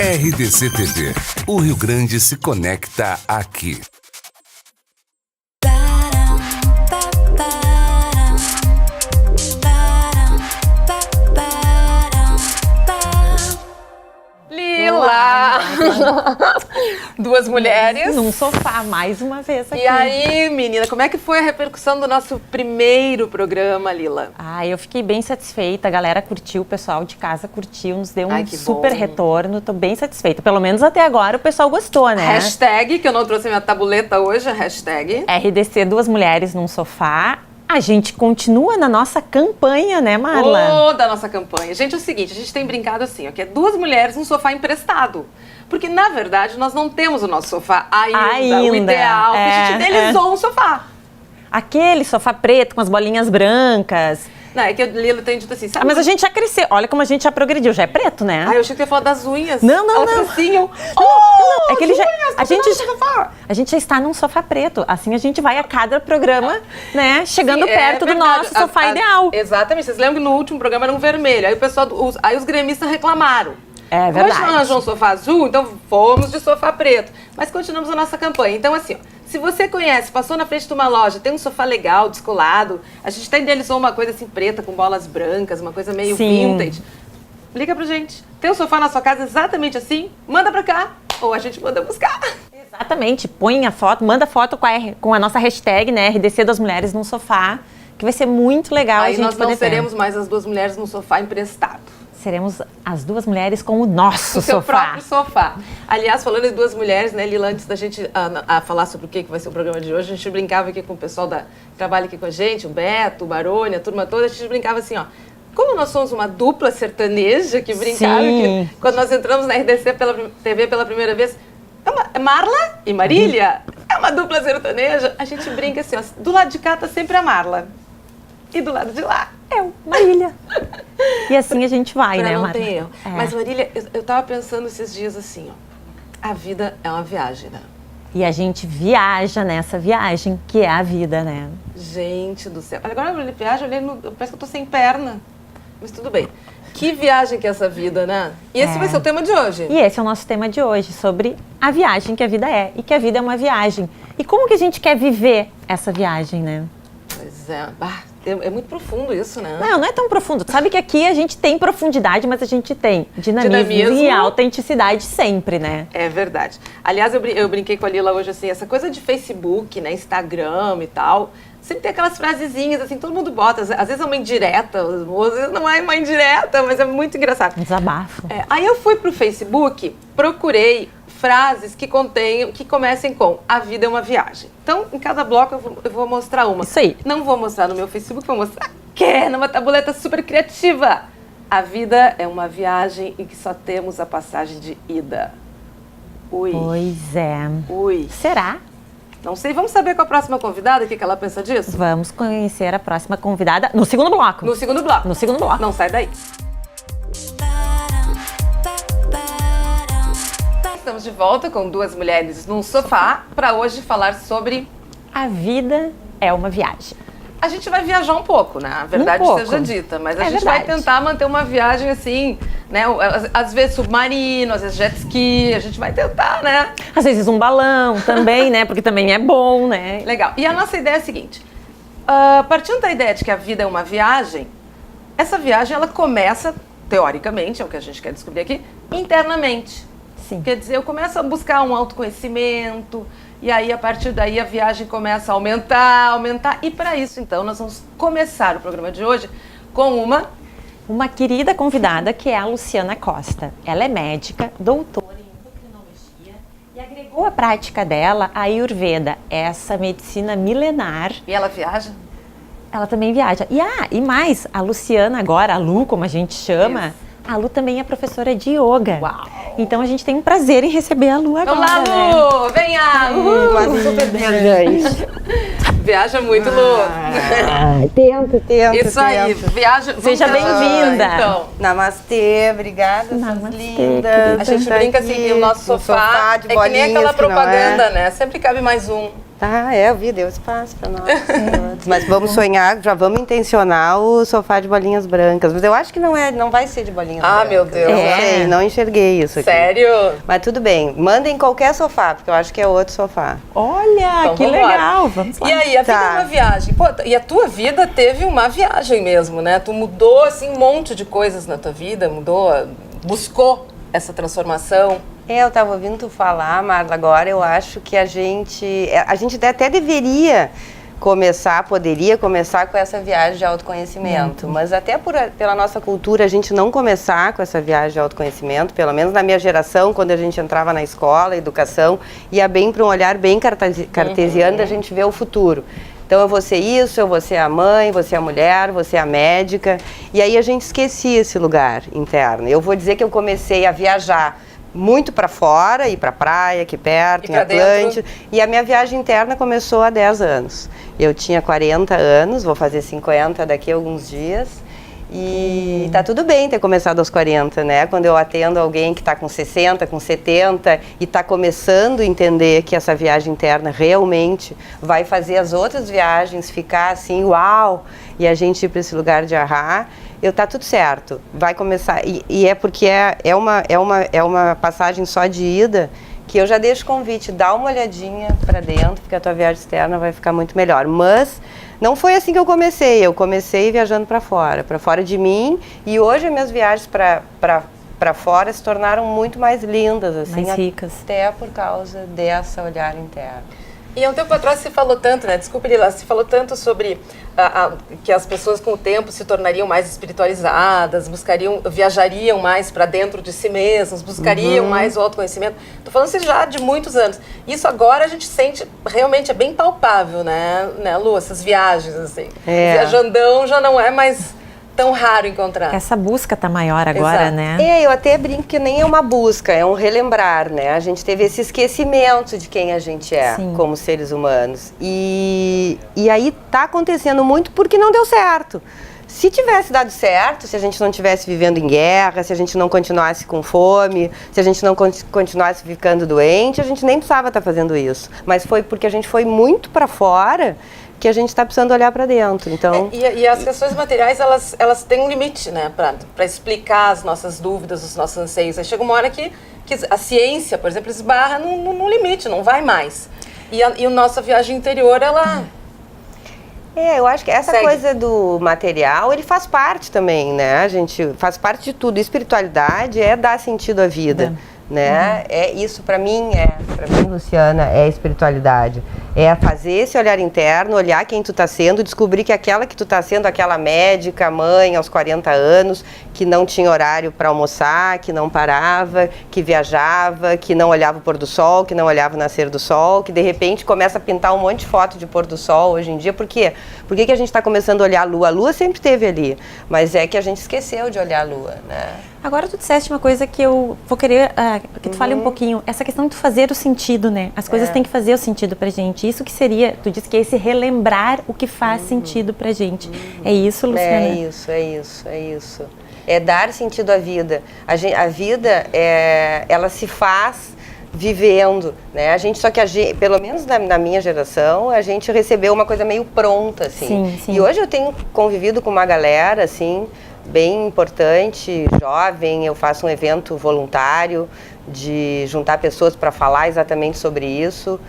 RDC TV. O Rio Grande se conecta aqui. Lila! Duas mulheres num sofá, mais uma vez aqui. E aí, menina, como é que foi a repercussão do nosso primeiro programa, Lila? Eu fiquei bem satisfeita, a galera curtiu, o pessoal de casa curtiu, nos deu um super bom. retorno, tô bem satisfeita. Pelo menos até agora o pessoal gostou, né? Hashtag, que eu não trouxe minha tabuleta hoje, a hashtag RDC Duas Mulheres num Sofá. A gente continua na nossa campanha, né, Marla? Da nossa campanha. Gente, é o seguinte, a gente tem brincado assim, ó, que é duas mulheres num sofá emprestado. Porque, na verdade, nós não temos o nosso sofá ainda. O ideal é que a gente idealizou um sofá. Aquele sofá preto com as bolinhas brancas. Não, é que o Lila tem dito assim, sabe? Mas a gente já cresceu. Olha como a gente já progrediu. Já é preto, né? Eu achei que ia falar das unhas. Não. Assim, é que ele já, a gente já está num sofá preto. Assim a gente vai a cada programa, né? Chegando perto do nosso sofá ideal. Exatamente. Vocês lembram que no último programa era um vermelho. Aí o pessoal, aí os gremistas reclamaram. É verdade. Hoje arranjou um sofá azul, então fomos de sofá preto. Mas continuamos a nossa campanha. Então, assim, ó, se você conhece, passou na frente de uma loja, tem um sofá legal, descolado, a gente até idealizou uma coisa assim preta, com bolas brancas, uma coisa meio vintage. Liga pra gente. Tem um sofá na sua casa exatamente assim? Manda pra cá, ou a gente manda buscar. Exatamente. Põe a foto, manda foto com a nossa hashtag, né? RDC das Mulheres num Sofá, que vai ser muito legal. Aí a gente nós não seremos mais as duas mulheres num sofá emprestado. Seremos as duas mulheres com o nosso o sofá. seu próprio sofá. Aliás, falando em duas mulheres, né, Lila, antes da gente falar sobre o que vai ser o programa de hoje, a gente brincava aqui com o pessoal que trabalha aqui com a gente, o Beto, o Barone, a turma toda, a gente brincava assim, ó, como nós somos uma dupla sertaneja que brincava, que, quando nós entramos na RDC TV pela primeira vez, Marla e Marília, é uma dupla sertaneja, a gente brinca assim, ó, do lado de cá tá sempre a Marla. E do lado de lá, eu, Marília. E assim a gente vai, né, não Marla? Tem erro. Mas, Marília, eu tava pensando esses dias assim, ó. A vida é uma viagem, né? E a gente viaja nessa viagem, que é a vida, né? Gente do céu. Agora eu viajo, parece que eu tô sem perna. Mas tudo bem. Que viagem que é essa vida, né? E esse vai ser o tema de hoje. E esse é o nosso tema de hoje, sobre a viagem que a vida é. E que a vida é uma viagem. E como que a gente quer viver essa viagem, né? Pois é. É muito profundo isso, né? Não é tão profundo. Tu sabe que aqui a gente tem profundidade, mas a gente tem dinamismo e autenticidade sempre, né? É verdade. Aliás, eu brinquei com a Lila hoje, assim, essa coisa de Facebook, né, Instagram e tal, sempre tem aquelas frasezinhas, assim, todo mundo bota. Às vezes é uma indireta, às vezes não é uma indireta, mas é muito engraçado. Um desabafo. Aí eu fui pro Facebook, procurei frases que comecem com a vida é uma viagem. Então, em cada bloco eu vou mostrar uma. Isso aí. Não vou mostrar no meu Facebook, vou mostrar aqui, numa tabuleta super criativa. A vida é uma viagem em que só temos a passagem de ida. Ui. Pois é. Ui. Será? Não sei, vamos saber com a próxima convidada o que ela pensa disso? Vamos conhecer a próxima convidada no segundo bloco. No segundo bloco. No segundo bloco. Não sai daí. Estamos de volta com duas mulheres num sofá para hoje falar sobre a vida é uma viagem. A gente vai viajar um pouco, né? A verdade seja dita, mas a gente vai tentar manter uma viagem assim, né? Às vezes submarino, às vezes jet ski, a gente vai tentar, né? Às vezes um balão também, né? Porque também é bom, né? Legal. E a nossa ideia é a seguinte, partindo da ideia de que a vida é uma viagem, essa viagem ela começa, teoricamente, é o que a gente quer descobrir aqui, internamente. Sim. Quer dizer, eu começo a buscar um autoconhecimento, e aí a partir daí a viagem começa a aumentar. E para isso, então, nós vamos começar o programa de hoje com uma querida convidada, que é a Luciana Costa. Ela é médica, doutora em endocrinologia e agregou a prática dela à Ayurveda, essa medicina milenar. E ela viaja? Ela também viaja. E mais, a Luciana agora, a Lu, como a gente chama... Isso. A Lu também é professora de yoga. Uau! Então a gente tem um prazer em receber a Lu agora. Olá, Lu! Né? Venha! Super bem, gente. Viaja muito, Lu. Tento. Isso aí, viaja. Seja bem-vinda. Então. Namastê, obrigada, suas lindas. A gente brinca assim que o nosso sofá de é que nem aquela bolinhas, propaganda, né? Sempre cabe mais um. Eu vi, deu espaço para nós. Mas vamos sonhar, já vamos intencionar o sofá de bolinhas brancas. Mas eu acho que não vai ser de bolinhas brancas. Meu Deus. Não sei, não enxerguei isso aqui. Sério? Mas tudo bem, mandem qualquer sofá, porque eu acho que é outro sofá. Olha, Então, que legal, vamos lá. E aí, a vida é uma viagem. Pô, e a tua vida teve uma viagem mesmo, né? Tu mudou, assim, um monte de coisas na tua vida, buscou essa transformação. Eu estava ouvindo tu falar, Marla, agora eu acho que a gente até deveria poderia começar com essa viagem de autoconhecimento, mas até pela nossa cultura a gente não começar com essa viagem de autoconhecimento, pelo menos na minha geração, quando a gente entrava na escola, educação, ia bem para um olhar bem cartesiano da gente ver o futuro. Então eu vou ser isso, eu vou ser a mãe, vou ser a mulher, vou ser a médica, e aí a gente esquecia esse lugar interno. Eu vou dizer que eu comecei a viajar muito para fora, ir para praia, aqui perto, em Atlântida. E a minha viagem interna começou há 10 anos. Eu tinha 40 anos, vou fazer 50 daqui a alguns dias. E tá tudo bem ter começado aos 40, né? Quando eu atendo alguém que está com 60, com 70 e está começando a entender que essa viagem interna realmente vai fazer as outras viagens ficar assim, uau! E a gente ir para esse lugar de tá tudo certo, vai começar, e é porque é uma passagem só de ida, que eu já deixo o convite, dá uma olhadinha para dentro, porque a tua viagem externa vai ficar muito melhor, mas não foi assim que eu comecei viajando para fora de mim, e hoje as minhas viagens para fora se tornaram muito mais lindas, assim, mais ricas. Até por causa dessa olhar interno. E há um tempo atrás se falou tanto, né? Desculpe, Lila, se falou tanto sobre que as pessoas com o tempo se tornariam mais espiritualizadas, viajariam mais para dentro de si mesmas, buscariam mais o autoconhecimento. Estou falando isso já de muitos anos. Isso agora a gente sente, realmente é bem palpável, né, Lu? Essas viagens, assim. Viajandão já não é mais tão raro encontrar. Essa busca tá maior agora, Exato. né? Eu até brinco que nem é uma busca, é um relembrar, né? A gente teve esse esquecimento de quem a gente é, sim, como seres humanos. E aí tá acontecendo muito porque não deu certo. Se tivesse dado certo, se a gente não estivesse vivendo em guerra, se a gente não continuasse com fome, se a gente não continuasse ficando doente, a gente nem precisava estar fazendo isso. Mas foi porque a gente foi muito para fora que a gente está precisando olhar para dentro. Então, e as questões materiais, elas têm um limite, né, para explicar as nossas dúvidas, os nossos anseios. Aí chega uma hora que a ciência, por exemplo, esbarra no limite, não vai mais. E a nossa viagem interior, ela... eu acho que essa coisa do material, ele faz parte também, né? A gente faz parte de tudo. Espiritualidade é dar sentido à vida, né? É isso, para mim, Luciana, é espiritualidade. É fazer esse olhar interno, olhar quem tu tá sendo, descobrir que aquela que tu tá sendo, aquela médica, mãe aos 40 anos, que não tinha horário para almoçar, que não parava, que viajava, que não olhava o pôr do sol, que não olhava o nascer do sol, que de repente começa a pintar um monte de foto de pôr do sol hoje em dia. Por quê? Por que a gente está começando a olhar a lua? A lua sempre esteve ali, mas é que a gente esqueceu de olhar a lua, né? Agora tu disseste uma coisa que eu vou querer que tu fale um pouquinho, essa questão de tu fazer o sentido, né? As coisas têm que fazer o sentido pra gente. Isso que seria, tu disse que é esse relembrar o que faz sentido pra gente. É isso, Luciana? É isso. É dar sentido à vida. A vida, ela se faz vivendo, né? Só que pelo menos na minha geração, a gente recebeu uma coisa meio pronta, assim. Sim, sim. E hoje eu tenho convivido com uma galera, assim, bem importante, jovem. Eu faço um evento voluntário de juntar pessoas para falar exatamente sobre isso,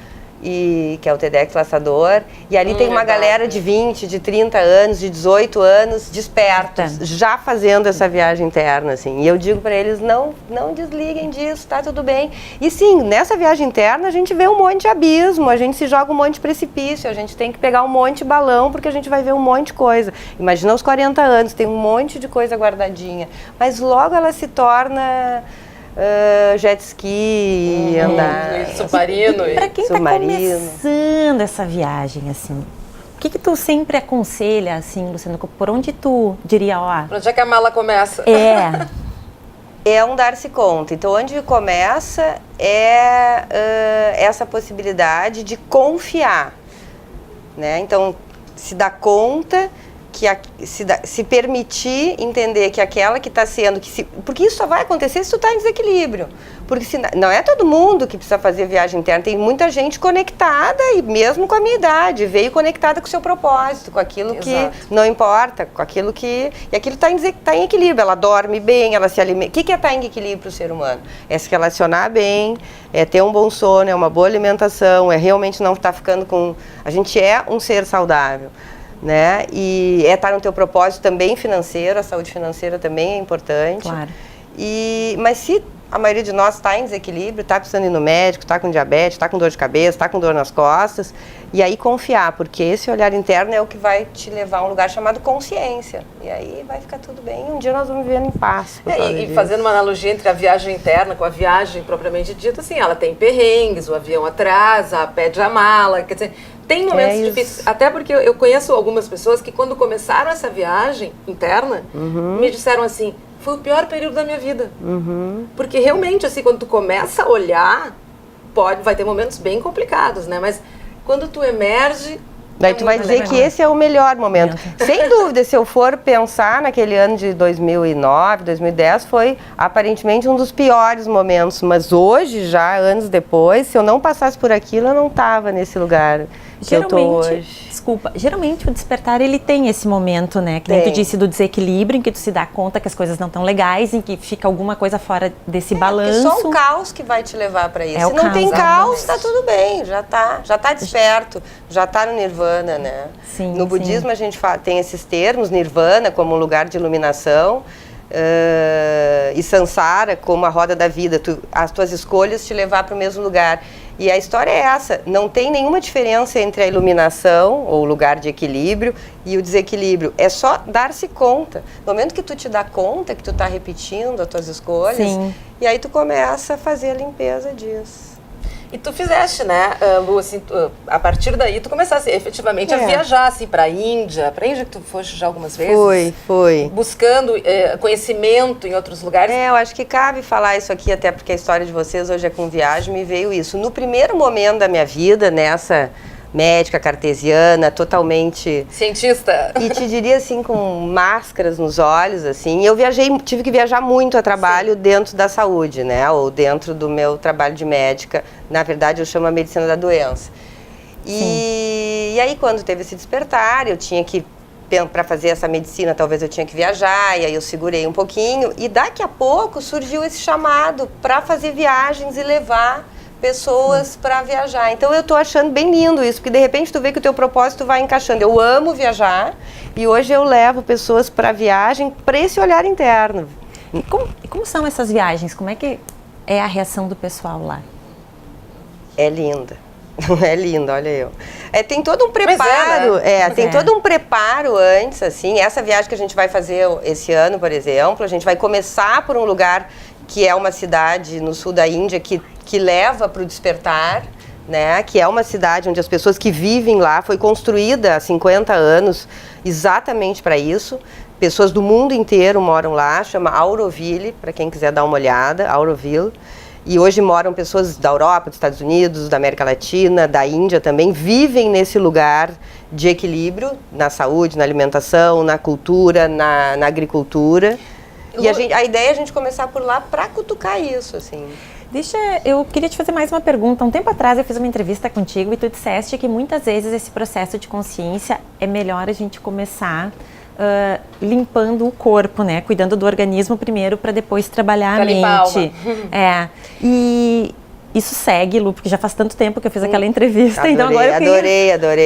que é o TEDx Laçador, e ali tem uma galera de 20, de 30 anos, de 18 anos, despertos, já fazendo essa viagem interna, assim. E eu digo para eles, não desliguem disso, tá tudo bem. E sim, nessa viagem interna a gente vê um monte de abismo, a gente se joga um monte de precipício, a gente tem que pegar um monte de balão, porque a gente vai ver um monte de coisa. Imagina os 40 anos, tem um monte de coisa guardadinha, mas logo ela se torna... jet ski, andar... Submarino. Para quem está começando essa viagem, assim, o que tu sempre aconselha, assim, Luciana? Por onde tu diria, Por onde é que a mala começa? É um dar-se conta. Então, onde começa essa possibilidade de confiar, né? Então, se dá conta se permitir entender que aquela que está sendo... porque isso só vai acontecer se tu está em desequilíbrio. Porque não é todo mundo que precisa fazer viagem interna. Tem muita gente conectada, e mesmo com a minha idade, veio conectada com o seu propósito, com aquilo que não importa, com aquilo que... E aquilo está em equilíbrio. Ela dorme bem, ela se alimenta. O que é estar em equilíbrio para o ser humano? É se relacionar bem, é ter um bom sono, é uma boa alimentação, é realmente não estar ficando com... A gente é um ser saudável, né? E é estar no teu propósito também financeiro, a saúde financeira também é importante. Claro. Mas se a maioria de nós está em desequilíbrio, está precisando ir no médico, está com diabetes, está com dor de cabeça, está com dor nas costas, e aí confiar, porque esse olhar interno é o que vai te levar a um lugar chamado consciência. E aí vai ficar tudo bem, e um dia nós vamos viver em paz. E fazendo uma analogia entre a viagem interna com a viagem propriamente dita, assim, ela tem perrengues, o avião atrasa, pede a mala, quer dizer, tem momentos difíceis. Até porque eu conheço algumas pessoas que quando começaram essa viagem interna, me disseram assim, foi o pior período da minha vida. Porque realmente, assim, quando tu começa a olhar, vai ter momentos bem complicados, né? Mas quando tu emerge... Daí tu vai dizer que esse é o melhor momento. Sem dúvida, se eu for pensar naquele ano de 2009, 2010, foi aparentemente um dos piores momentos. Mas hoje, já anos depois, se eu não passasse por aquilo, eu não estava nesse lugar que eu tô hoje. Desculpa, geralmente o despertar ele tem esse momento, né? Que nem tu disse do desequilíbrio, em que tu se dá conta que as coisas não estão legais, em que fica alguma coisa fora desse balanço. É só o caos que vai te levar para isso. Se não tem caos, tá tudo bem, já tá desperto, já tá no nirvana, né? Sim, no budismo a gente tem esses termos, nirvana como um lugar de iluminação, e samsara como a roda da vida, as tuas escolhas te levar para o mesmo lugar. E a história é essa, não tem nenhuma diferença entre a iluminação, ou o lugar de equilíbrio, e o desequilíbrio. É só dar-se conta. No momento que tu te dá conta que tu está repetindo as tuas escolhas, e aí tu começa a fazer a limpeza disso. E tu fizeste, né, Lu, assim, a partir daí tu começaste efetivamente a viajar, assim, para a Índia que tu foste já algumas vezes. Foi. Buscando conhecimento em outros lugares. Eu acho que cabe falar isso aqui, até porque a história de vocês hoje é com viagem, me veio isso. No primeiro momento da minha vida, nessa médica cartesiana, totalmente... Cientista. E te diria assim, com máscaras nos olhos, assim. Eu tive que viajar muito a trabalho dentro da saúde, né? Ou dentro do meu trabalho de médica. Na verdade, eu chamo a medicina da doença. E aí, quando teve esse despertar, eu tinha que... Para fazer essa medicina, talvez eu tinha que viajar, e aí eu segurei um pouquinho. E daqui a pouco surgiu esse chamado para fazer viagens e levar pessoas para viajar. Então eu tô achando bem lindo isso, porque de repente tu vê que o teu propósito vai encaixando. Eu amo viajar e hoje eu levo pessoas para viagem, para esse olhar interno. E como são essas viagens? Como é que é a reação do pessoal lá? É linda. É lindo, olha eu. Tem todo um preparo, tem todo um preparo antes, assim. Essa viagem que a gente vai fazer esse ano, por exemplo, a gente vai começar por um lugar que é uma cidade no sul da Índia que leva para o despertar, né? Que é uma cidade onde as pessoas que vivem lá, foi construída há 50 anos exatamente para isso. Pessoas do mundo inteiro moram lá, chama Auroville, para quem quiser dar uma olhada, Auroville. E hoje moram pessoas da Europa, dos Estados Unidos, da América Latina, da Índia também, vivem nesse lugar de equilíbrio, na saúde, na alimentação, na cultura, na agricultura. E a ideia é a gente começar por lá para cutucar isso, assim. Eu queria te fazer mais uma pergunta. Um tempo atrás eu fiz uma entrevista contigo e tu disseste que muitas vezes esse processo de consciência é melhor a gente começar limpando o corpo, né? Cuidando do organismo primeiro para depois trabalhar a mente. E isso segue, Lu, porque já faz tanto tempo que eu fiz aquela entrevista. Adorei, então agora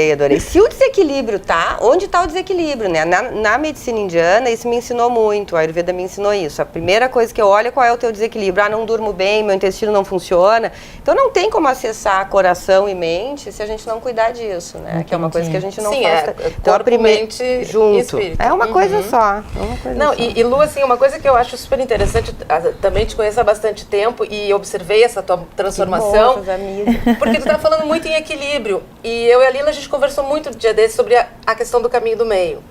adorei. Se o desequilíbrio tá, onde está o desequilíbrio, né? Na medicina indiana, isso me ensinou muito, a Ayurveda me ensinou isso. A primeira coisa que eu olho é qual é o teu desequilíbrio. Não durmo bem, meu intestino não funciona. Então não tem como acessar coração e mente se a gente não cuidar disso, né? Que é uma coisa que a gente não faz. Então a primeira junto. É uma coisa só. E Lu, assim, uma coisa que eu acho super interessante, também te conheço há bastante tempo e observei essa tua transformação, porque tu tá falando muito em equilíbrio, e eu e a Lila, a gente conversou muito no dia desse sobre a questão do caminho do meio.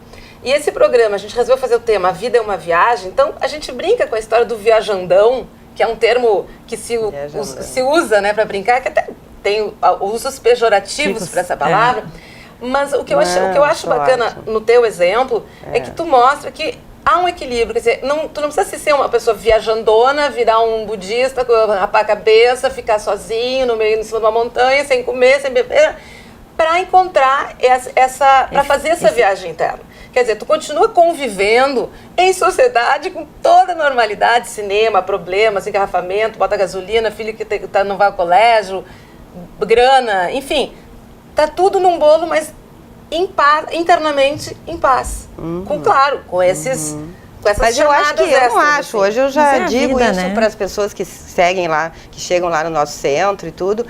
E esse programa, a gente resolveu fazer o tema A Vida é uma Viagem, então a gente brinca com a história do viajandão, que é um termo que se usa, né, para brincar, que até tem usos pejorativos para essa palavra, Mas o que eu acho bacana no teu exemplo é que tu mostra que há um equilíbrio, quer dizer, tu não precisa ser uma pessoa viajandona, virar um budista, rapar a cabeça, ficar sozinho no meio, em cima de uma montanha, sem comer, sem beber, para encontrar para fazer essa viagem interna. Quer dizer, tu continua convivendo em sociedade com toda a normalidade, cinema, problemas, engarrafamento, bota gasolina, filho que não vai ao colégio, grana, enfim, tá tudo num bolo, mas em paz, internamente em paz. Com essas mas eu acho que eu não acho. Assim. Hoje eu já digo vida, isso, né? para as pessoas que seguem lá, que chegam lá no nosso centro e tudo.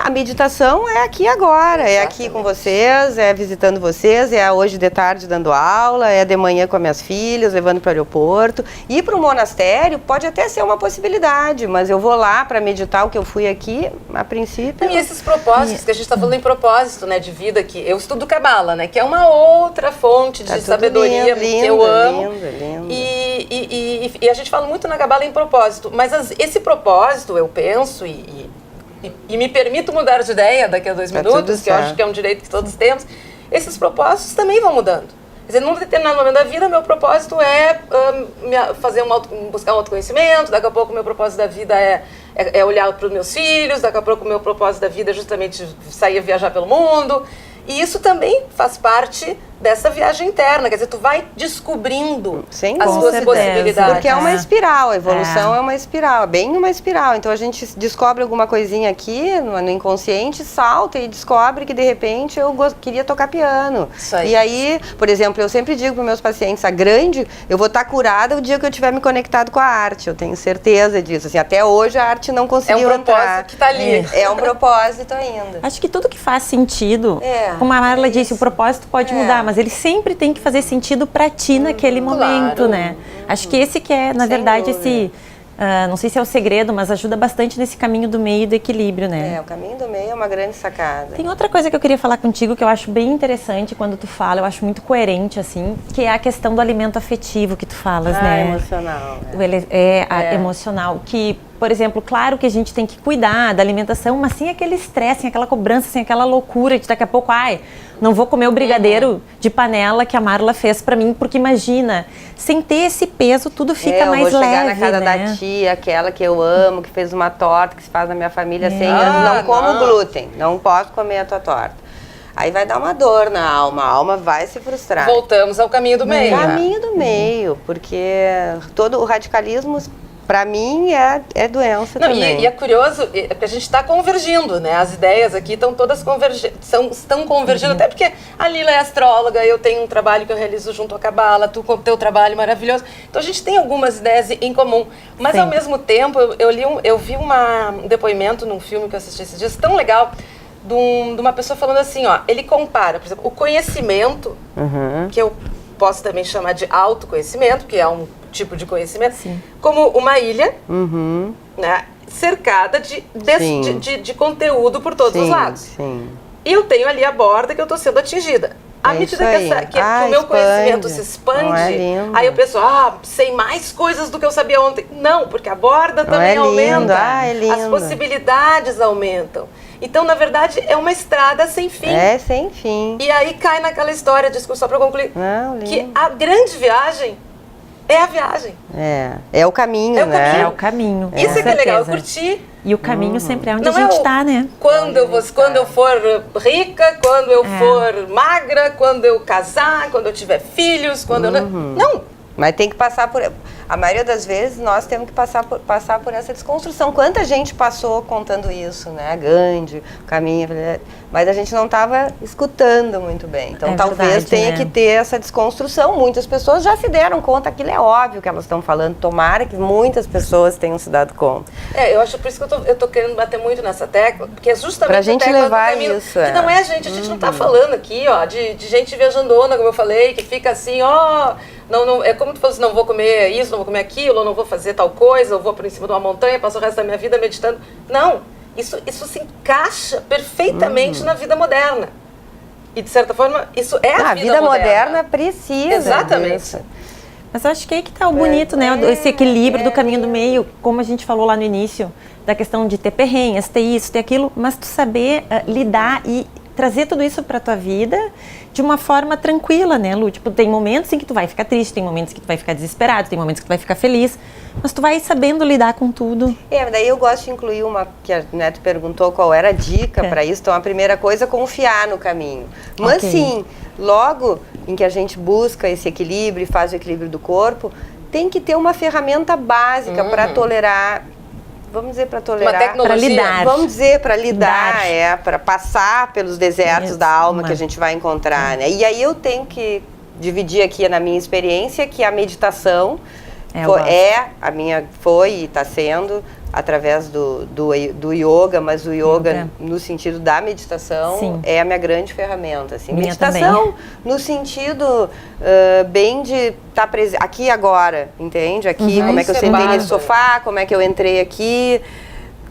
A meditação é aqui agora, é aqui com vocês, é visitando vocês, é hoje de tarde dando aula, é de manhã com as minhas filhas, levando para o aeroporto. Ir para o monastério pode até ser uma possibilidade, mas eu vou lá para meditar o que eu fui aqui, a princípio. E esses propósitos, que a gente está falando em propósito, né, de vida aqui. Eu estudo Cabala, né, que é uma outra fonte de sabedoria que eu amo. Lindo. E a gente fala muito na Cabala em propósito, mas esse propósito, eu penso e me permito mudar de ideia daqui a 2 minutos, que eu acho que é um direito que todos temos, esses propósitos também vão mudando. Quer dizer, num determinado momento da vida, meu propósito é buscar um autoconhecimento, daqui a pouco o meu propósito da vida é olhar para os meus filhos, daqui a pouco o meu propósito da vida é justamente sair a viajar pelo mundo. E isso também faz parte dessa viagem interna, quer dizer, tu vai descobrindo as suas possibilidades. Porque é uma espiral, a evolução é uma espiral, bem uma espiral. Então a gente descobre alguma coisinha aqui no inconsciente, salta e descobre que de repente eu queria tocar piano. Isso aí. E aí, por exemplo, eu sempre digo para os meus pacientes, eu vou estar curada o dia que eu tiver me conectado com a arte, eu tenho certeza disso. Assim, até hoje a arte não conseguiu entrar. É um propósito que está ali. É um propósito ainda. Acho que tudo que faz sentido, como a Marla disse, o propósito pode mudar, mas ele sempre tem que fazer sentido para ti naquele momento, né? Acho que esse que é, na verdade, esse... não sei se é o segredo, mas ajuda bastante nesse caminho do meio e do equilíbrio, né? O caminho do meio é uma grande sacada. Tem outra coisa que eu queria falar contigo que eu acho bem interessante quando tu fala, eu acho muito coerente, assim, que é a questão do alimento afetivo que tu falas, né? Emocional. Emocional, que... Por exemplo, claro que a gente tem que cuidar da alimentação, mas sem aquele estresse, sem aquela cobrança, sem aquela loucura de daqui a pouco, não vou comer o brigadeiro de panela que a Marla fez pra mim, porque imagina, sem ter esse peso, tudo fica mais leve, eu vou chegar na casa né? da tia, aquela que eu amo, que fez uma torta que se faz na minha família 100 anos, não como glúten, não posso comer a tua torta. Aí vai dar uma dor na alma, a alma vai se frustrar. Voltamos ao caminho do meio. Caminho do meio, porque todo o radicalismo... Para mim é doença também. E é curioso, porque a gente está convergindo, né? As ideias aqui estão todas estão convergindo, até porque a Lila é astróloga, eu tenho um trabalho que eu realizo junto à Cabala, tu com o teu trabalho maravilhoso. Então a gente tem algumas ideias em comum. Mas ao mesmo tempo, eu vi um depoimento num filme que eu assisti esses dias, tão legal, de uma pessoa falando assim, ele compara, por exemplo, o conhecimento, que eu posso também chamar de autoconhecimento, que é um tipo de conhecimento, como uma ilha, né, cercada de conteúdo por todos os lados. E eu tenho ali a borda que eu estou sendo atingida. À medida que o meu conhecimento se expande, aí eu penso, sei mais coisas do que eu sabia ontem. Não, porque a borda também aumenta, as possibilidades aumentam. Então, na verdade, é uma estrada sem fim. É, sem fim. E aí cai naquela história, só para concluir, que a grande viagem é a viagem. É o caminho, né? É o caminho. Isso é que é legal, eu curti. E o caminho sempre é onde a gente está, né? Quando eu for rica, quando eu for magra, quando eu casar, quando eu tiver filhos, quando eu... Não. Mas tem que passar por... A maioria das vezes nós temos que passar por essa desconstrução. Quanta gente passou contando isso, né? Gandhi, o caminho... Mas a gente não estava escutando muito bem. Então talvez tenha que ter essa desconstrução. Muitas pessoas já se deram conta, aquilo é óbvio que elas estão falando. Tomara que muitas pessoas tenham se dado conta. Eu acho por isso que eu tô querendo bater muito nessa tecla, porque é justamente pra gente levar caminho, isso. Que não é a gente não está falando aqui, de gente viajandona, como eu falei, que fica assim, não, é como tu falou assim, não vou comer isso, não vou comer aquilo, ou não vou fazer tal coisa, ou vou por em cima de uma montanha, passo o resto da minha vida meditando. Não, isso se encaixa perfeitamente na vida moderna. E, de certa forma, isso é a vida moderna. Precisa. Exatamente. Disso. Mas eu acho que aí que tá o bonito, né? Esse equilíbrio do caminho do meio, como a gente falou lá no início, da questão de ter perrenhas, ter isso, ter aquilo, mas tu saber lidar e trazer tudo isso pra tua vida de uma forma tranquila, né, Lu? Tipo, tem momentos em que tu vai ficar triste, tem momentos que tu vai ficar desesperado, tem momentos que tu vai ficar feliz, mas tu vai sabendo lidar com tudo. Daí eu gosto de incluir uma, que a Neto perguntou qual era a dica para isso. Então, a primeira coisa é confiar no caminho. Mas sim, logo em que a gente busca esse equilíbrio e faz o equilíbrio do corpo, tem que ter uma ferramenta básica para tolerar. Vamos dizer, para tolerar, uma tecnologia. Para lidar. Vamos dizer, para lidar, para passar pelos desertos da alma que a gente vai encontrar, né? E aí eu tenho que dividir aqui na minha experiência que a meditação foi e está sendo através do yoga, mas o yoga no sentido da meditação é a minha grande ferramenta. Assim. Meditação no sentido bem de estar presente aqui e agora, entende? Aqui, como é que eu sentei nesse sofá, como é que eu entrei aqui,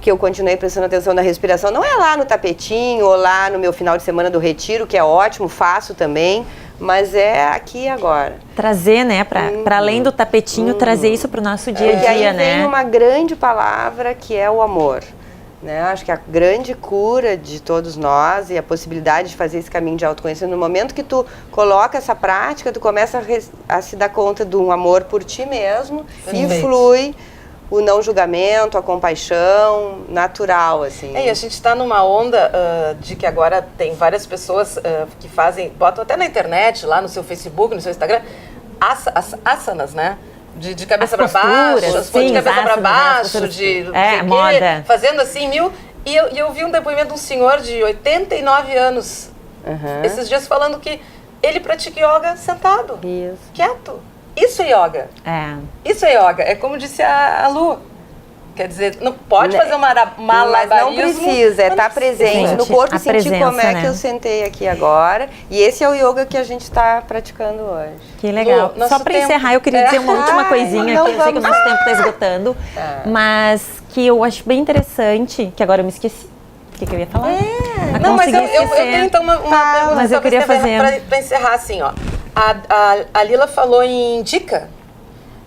que eu continuei prestando atenção na respiração. Não é lá no tapetinho ou lá no meu final de semana do retiro, que é ótimo, faço também, mas é aqui e agora. Trazer, né, para além do tapetinho, trazer isso para o nosso dia a dia, e aí né? vem uma grande palavra que é o amor. Né? Acho que a grande cura de todos nós e a possibilidade de fazer esse caminho de autoconhecimento, no momento que tu coloca essa prática, tu começa a se dar conta de um amor por ti mesmo e flui o não julgamento, a compaixão natural, assim. E a gente está numa onda de que agora tem várias pessoas que botam até na internet, lá no seu Facebook, no seu Instagram, asanas, né? De cabeça para baixo, de cabeça para baixo, de moda. Fazendo assim E eu vi um depoimento de um senhor de 89 anos, esses dias falando que ele pratica yoga sentado, quieto. Isso é yoga. Isso é yoga. É como disse a Lu. Quer dizer, não pode fazer malabarismo. Mas não precisa, é estar presente no corpo e sentir como é que eu sentei aqui agora. E esse é o yoga que a gente está praticando hoje. Que legal. Lu, só para encerrar, eu queria dizer uma última coisinha aqui. Eu sei que o nosso tempo está esgotando, mas que eu acho bem interessante, que agora eu me esqueci. O que eu ia falar? Não, mas eu tenho então uma pergunta. Mas eu queria fazer... Para encerrar assim, ó. A Lila falou em dica.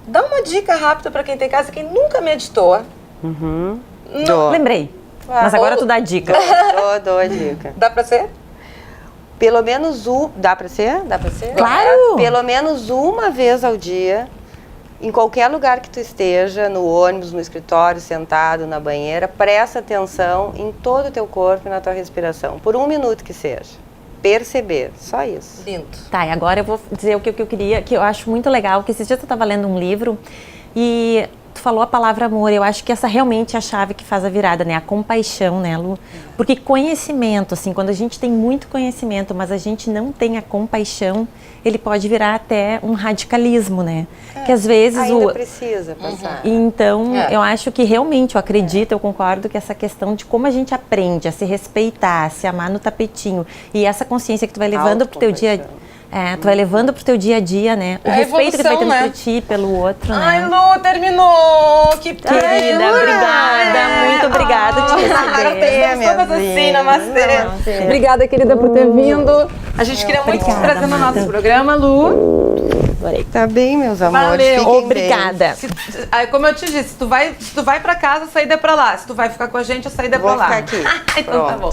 Dá uma dica rápida para quem tem casa, quem nunca meditou. Lembrei. Mas agora tu dá a dica. Dou a dica. Dá para ser? Pelo menos dá para ser? Dá para ser? Claro! Pelo menos uma vez ao dia, em qualquer lugar que tu esteja, no ônibus, no escritório, sentado, na banheira, presta atenção em todo o teu corpo e na tua respiração. Por 1 minuto que seja. Perceber, só isso. Lindo. Tá, e agora eu vou dizer o que eu queria, que eu acho muito legal, que esses dias eu estava lendo um livro e tu falou a palavra amor. Eu acho que essa realmente é a chave que faz a virada, né? A compaixão, né, Lu? Porque conhecimento, assim, quando a gente tem muito conhecimento, mas a gente não tem a compaixão, ele pode virar até um radicalismo, né? Que às vezes ainda precisa passar. Então, eu acho que realmente, eu acredito, eu concordo que essa questão de como a gente aprende a se respeitar, a se amar no tapetinho, e essa consciência que tu vai levando pro teu dia a dia. Tu vai levando pro teu dia a dia, né? O respeito que tu vai tendo por ti e pelo outro, né? Ai, Lu, terminou! Que querida, obrigada, muito obrigada te receber. Todas assim, namastê. Obrigada, querida, por ter vindo. A gente queria muito te trazer no nosso programa, Lu. Tá bem, meus amores. Valeu, obrigada. Como eu te disse, se tu vai pra casa, a saída é pra lá. Se tu vai ficar com a gente, a saída é pra lá. Vou ficar aqui. Então tá bom.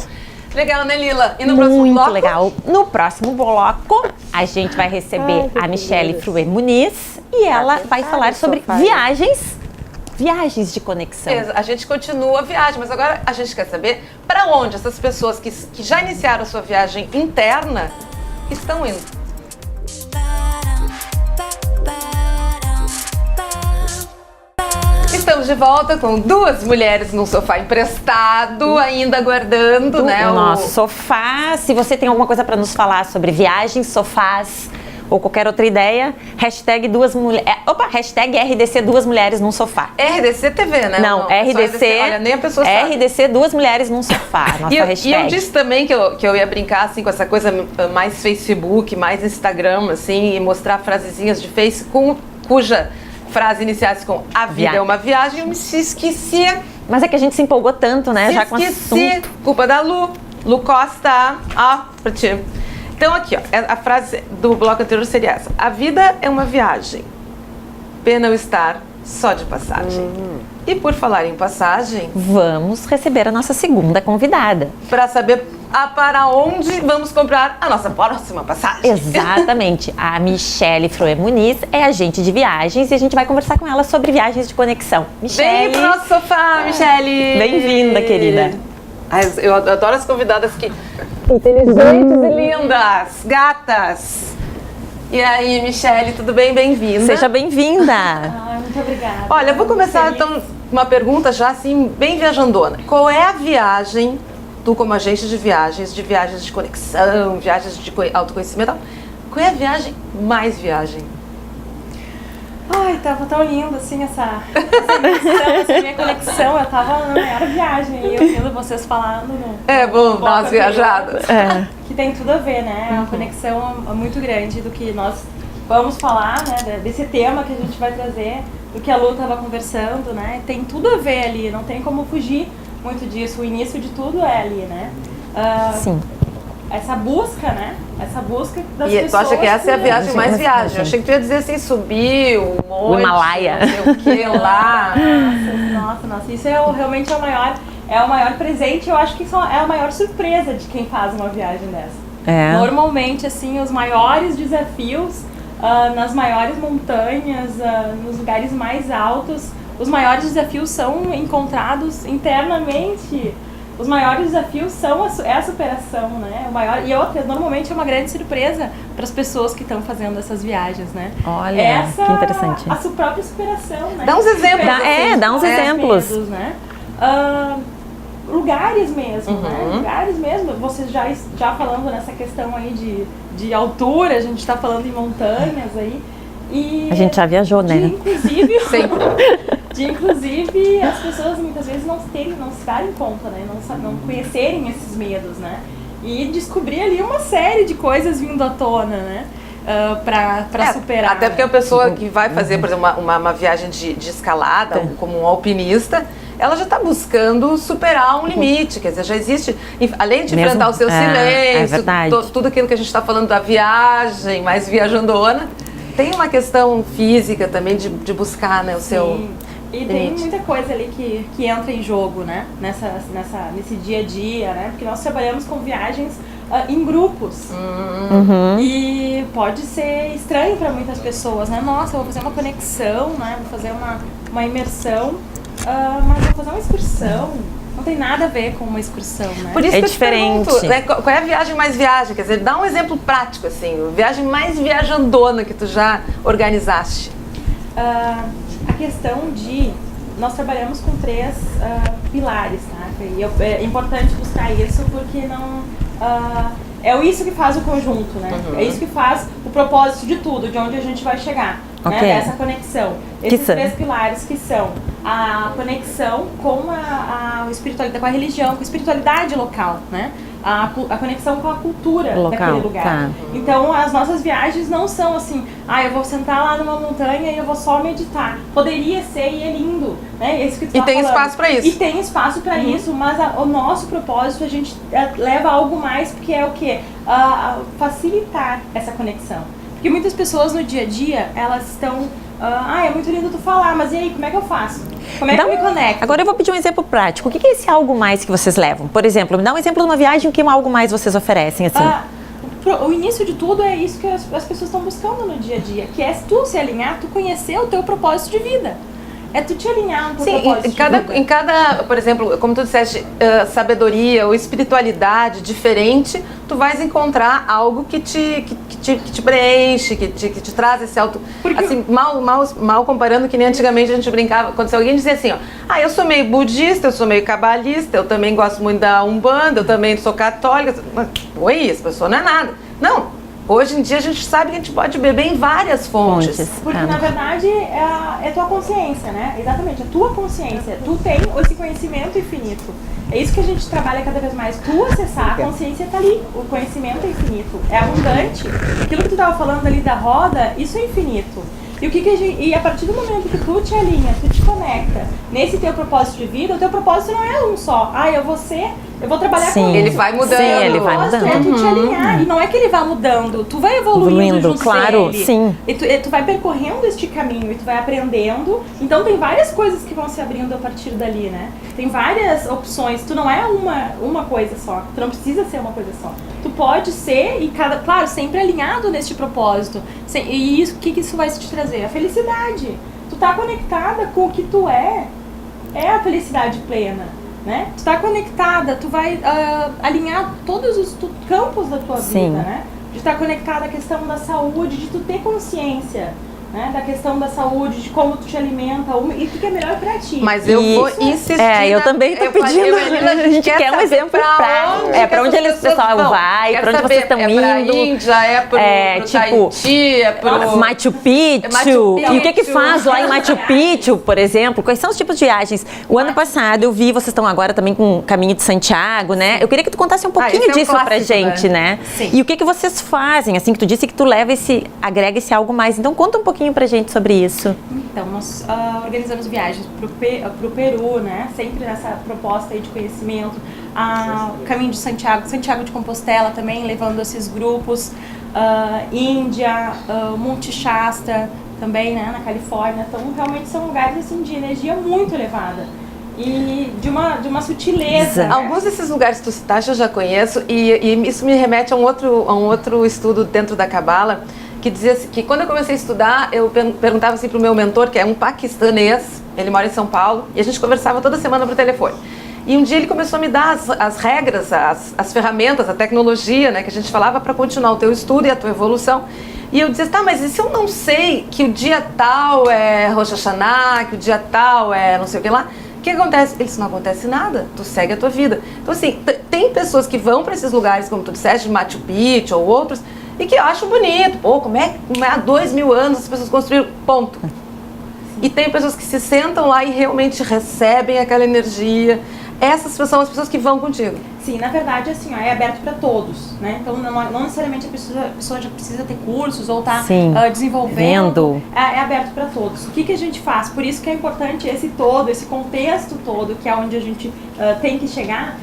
Legal, né, Lila? E no próximo bloco? Muito legal. No próximo bloco, a gente vai receber a Michele Fruê Muniz e ela vai falar sobre viagens de conexão. A gente continua a viagem, mas agora a gente quer saber para onde essas pessoas que já iniciaram a sua viagem interna estão indo. Estamos de volta com 2 mulheres num sofá emprestado, ainda aguardando, né? O nosso sofá. Se você tem alguma coisa para nos falar sobre viagens, sofás ou qualquer outra ideia, hashtag RDC 2 mulheres num sofá. RDC TV, né? Não, RDC. Olha, nem a pessoa sabe. RDC 2 mulheres num sofá. Nossa hashtag. E eu disse também que eu ia brincar assim com essa coisa mais Facebook, mais Instagram, assim, e mostrar frasezinhas de Face cuja frase iniciasse com a vida é uma viagem, eu me esquecia. Mas é que a gente se empolgou tanto, né? Já com o assunto. Culpa da Lu Costa. Pra ti. Então aqui, ó, a frase do bloco anterior seria essa. A vida é uma viagem. Pena eu estar só de passagem. E por falar em passagem, vamos receber a nossa segunda convidada. Para saber para onde vamos comprar a nossa próxima passagem. Exatamente. A Michele Froe Muniz é agente de viagens e a gente vai conversar com ela sobre viagens de conexão. Vem Michele, pro nosso sofá, Michele! bem-vinda, querida. Eu adoro as convidadas que inteligentes e lindas, gatas. E aí, Michele, tudo bem? Bem-vinda. Seja bem-vinda. Ai, muito obrigada. Olha, eu vou começar então uma pergunta já assim, bem viajandona. Qual é a viagem, tu como agente de viagens de conexão, viagens de autoconhecimento, qual é a viagem mais viagem? Ai, tava tão lindo assim essa emoção, essa minha conexão. Eu tava na maior viagem e ouvindo vocês falando no. É bom no dar umas viajadas. Que tem tudo a ver, né? É uma conexão muito grande do que nós vamos falar, né? Desse tema que a gente vai trazer, do que a Lu tava conversando, né? Tem tudo a ver ali, não tem como fugir muito disso. O início de tudo é ali, né? Sim. Essa busca, né? Essa busca das E pessoas. tu acha que essa é a viagem mais Sim, viagem? sim. Eu achei que tu ia dizer assim, subir o monte, Himalaia. não sei o que lá. Nossa, isso realmente é o maior presente. Eu acho que isso é a maior surpresa de quem faz uma viagem dessa. É. Normalmente, assim, os maiores desafios nas maiores montanhas, nos lugares mais altos, os maiores desafios são encontrados internamente. Os maiores desafios é a superação, né? Normalmente é uma grande surpresa para as pessoas que estão fazendo essas viagens, né? Olha, que interessante. A sua própria superação, né? Dá uns exemplos. Dá uns exemplos. Medos, né? Lugares mesmo, né? Lugares mesmo. Vocês já falando nessa questão aí de altura, a gente está falando em montanhas aí. E A gente já viajou, né? Inclusive as pessoas muitas vezes não se darem conta, né? Não conhecerem esses medos, né? E descobrir ali uma série de coisas vindo à tona, né? Pra superar. Até porque a pessoa que vai fazer, por exemplo, uma viagem de escalada, como um alpinista, ela já está buscando superar um limite, quer dizer, já existe, além de enfrentar o seu silêncio, tudo aquilo que a gente está falando da viagem, mais viajandona, tem uma questão física também de buscar, né, o seu... E tem muita coisa ali que entra em jogo, né? Nesse dia a dia, né? Porque nós trabalhamos com viagens em grupos. E pode ser estranho para muitas pessoas, né? Nossa, eu vou fazer uma conexão, né? Vou fazer uma imersão, mas vou fazer uma excursão. Não tem nada a ver com uma excursão, né? Por isso É que eu te diferente. pergunto, né, qual é a viagem mais viagem? Quer dizer, dá um exemplo prático, assim, a viagem mais viajandona que tu já organizaste. A questão nós trabalhamos com 3 pilares, tá? E é importante buscar isso porque não é isso que faz o conjunto, né? É isso que faz o propósito de tudo, de onde a gente vai chegar, né? Dessa conexão. Esses 3 pilares que são a conexão com a espiritualidade, com a religião, com a espiritualidade local, né? A conexão com a cultura daquele lugar. Tá. Então, as nossas viagens não são assim, eu vou sentar lá numa montanha e eu vou só meditar. Poderia ser e é lindo, né? Isso que tu E tá tem falando. espaço para isso. E tem espaço para isso, mas o nosso propósito, a gente leva algo mais, porque é o quê? Facilitar essa conexão. Porque muitas pessoas no dia a dia, elas estão... é muito lindo tu falar, mas e aí, como é que eu faço? Como é que eu me conecto? Agora eu vou pedir um exemplo prático. O que é esse algo mais que vocês levam? Por exemplo, me dá um exemplo de uma viagem, o que algo mais vocês oferecem, assim? O início de tudo é isso que as pessoas estão buscando no dia a dia, que é tu se alinhar, tu conhecer o teu propósito de vida. É tu te alinhar no teu propósito de vida. Em cada, por exemplo, como tu disseste, sabedoria ou espiritualidade diferente, tu vais encontrar algo que te preenche, que te traz esse auto... Assim, mal comparando que nem antigamente a gente brincava, quando alguém dizia assim, eu sou meio budista, eu sou meio cabalista, eu também gosto muito da Umbanda, eu também sou católica. Oi, essa pessoa não é nada. Não. Hoje em dia a gente sabe que a gente pode beber em várias fontes. Porque na verdade é tua consciência, né? Exatamente, a tua consciência. Tu tem esse conhecimento infinito. É isso que a gente trabalha cada vez mais. Tu acessar, a consciência está ali. O conhecimento é infinito, é abundante. Aquilo que tu estava falando ali da roda, isso é infinito. E a partir do momento que tu te alinha, tu te conecta nesse teu propósito de vida, o teu propósito não é um só. Eu vou ser Eu vou trabalhar Sim. com Ele vai mudando. Sim, ele vai propósito mudando. é tu te alinhar. E não é que ele vá mudando, tu vai evoluindo junto claro, com ele. sim. E tu vai percorrendo este caminho e tu vai aprendendo. Então tem várias coisas que vão se abrindo a partir dali, né? Tem várias opções. Tu não é uma coisa só. Tu não precisa ser uma coisa só. Tu pode ser, e claro, sempre alinhado neste propósito. E isso, o que isso vai te trazer? A felicidade. Tu tá conectada com o que tu é a felicidade plena. Né? Tu tá conectada, tu vai alinhar todos os campos da tua Sim. vida, né? De estar conectada à questão da saúde, de tu ter consciência, né? Da questão da saúde, de como tu te alimenta e o que é melhor pra ti. Mas eu vou insistir. Eu também tô pedindo. A gente quer um exemplo pra onde o pessoal vai, pra onde vocês estão indo. É pra Índia, é pro Tahiti, é pro Machu Picchu. E o que faz lá em Machu Picchu, por exemplo? Quais são os tipos de viagens? O ano passado eu vi, vocês estão agora também com o Caminho de Santiago, né? Eu queria que tu contasse um pouquinho disso pra gente, né? Sim. E o que vocês fazem? Assim, que tu disse que tu agrega esse algo mais. Então conta um pouquinho pra gente sobre isso. Então, nós organizamos viagens pro Peru, né? Sempre nessa proposta aí de conhecimento. Caminho de Santiago, Santiago de Compostela também, levando esses grupos. Índia, Monte Shasta também, né? Na Califórnia. Então, realmente são lugares assim, de energia muito elevada. E de uma sutileza. Né? Alguns desses lugares que tu citaste eu já conheço e isso me remete a um outro estudo dentro da Cabala, que dizia que quando eu comecei a estudar, eu perguntava assim pro meu mentor, que é um paquistanês, ele mora em São Paulo, e a gente conversava toda semana por telefone. E um dia ele começou a me dar as regras, as ferramentas, a tecnologia, né, que a gente falava para continuar o teu estudo e a tua evolução. E eu dizia, tá, mas e se eu não sei que o dia tal é Rosh Hashanah, que o dia tal é não sei o que lá? O que acontece? Isso não acontece nada, tu segue a tua vida. Então assim, tem pessoas que vão para esses lugares, como tu disseste, Machu Picchu ou outros, e que eu acho bonito, pô, como é há 2000 anos as pessoas construíram, ponto. E tem pessoas que se sentam lá e realmente recebem aquela energia. Essas são as pessoas que vão contigo. Sim, na verdade, assim, é aberto para todos, né? Então, não necessariamente a pessoa já precisa ter cursos ou tá desenvolvendo. É aberto para todos. O que a gente faz? Por isso que é importante esse contexto todo, que é onde a gente tem que chegar,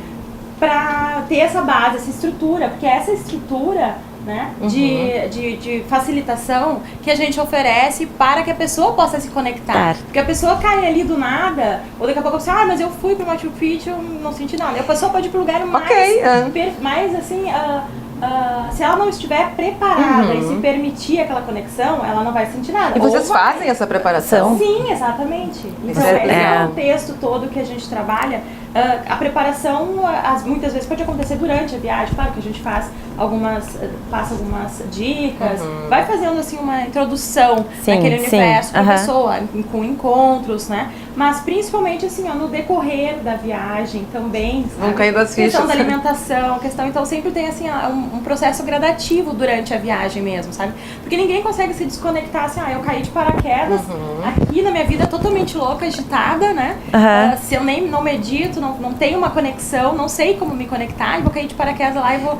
para ter essa base, essa estrutura, porque essa estrutura, né, de facilitação que a gente oferece para que a pessoa possa se conectar. Porque a pessoa cai ali do nada, ou daqui a pouco você, mas eu fui para o Machu Picchu, eu não senti nada. E a pessoa pode ir para o lugar mais assim, se ela não estiver preparada e se permitir aquela conexão, ela não vai sentir nada. E vocês fazem essa preparação? Sim, exatamente. Então, esse é o contexto todo que a gente trabalha. A preparação, muitas vezes, pode acontecer durante a viagem. Claro que a gente passa algumas dicas, vai fazendo assim uma introdução naquele universo para a pessoa, com encontros, né? Mas principalmente assim, no decorrer da viagem também, vão caindo as fichas. Questão da alimentação, então sempre tem assim um processo gradativo durante a viagem mesmo, sabe? Porque ninguém consegue se desconectar assim, eu caí de paraquedas aqui na minha vida totalmente louca, agitada, né? Se eu não medito, não tenho uma conexão, não sei como me conectar, e vou cair de paraquedas lá e vou...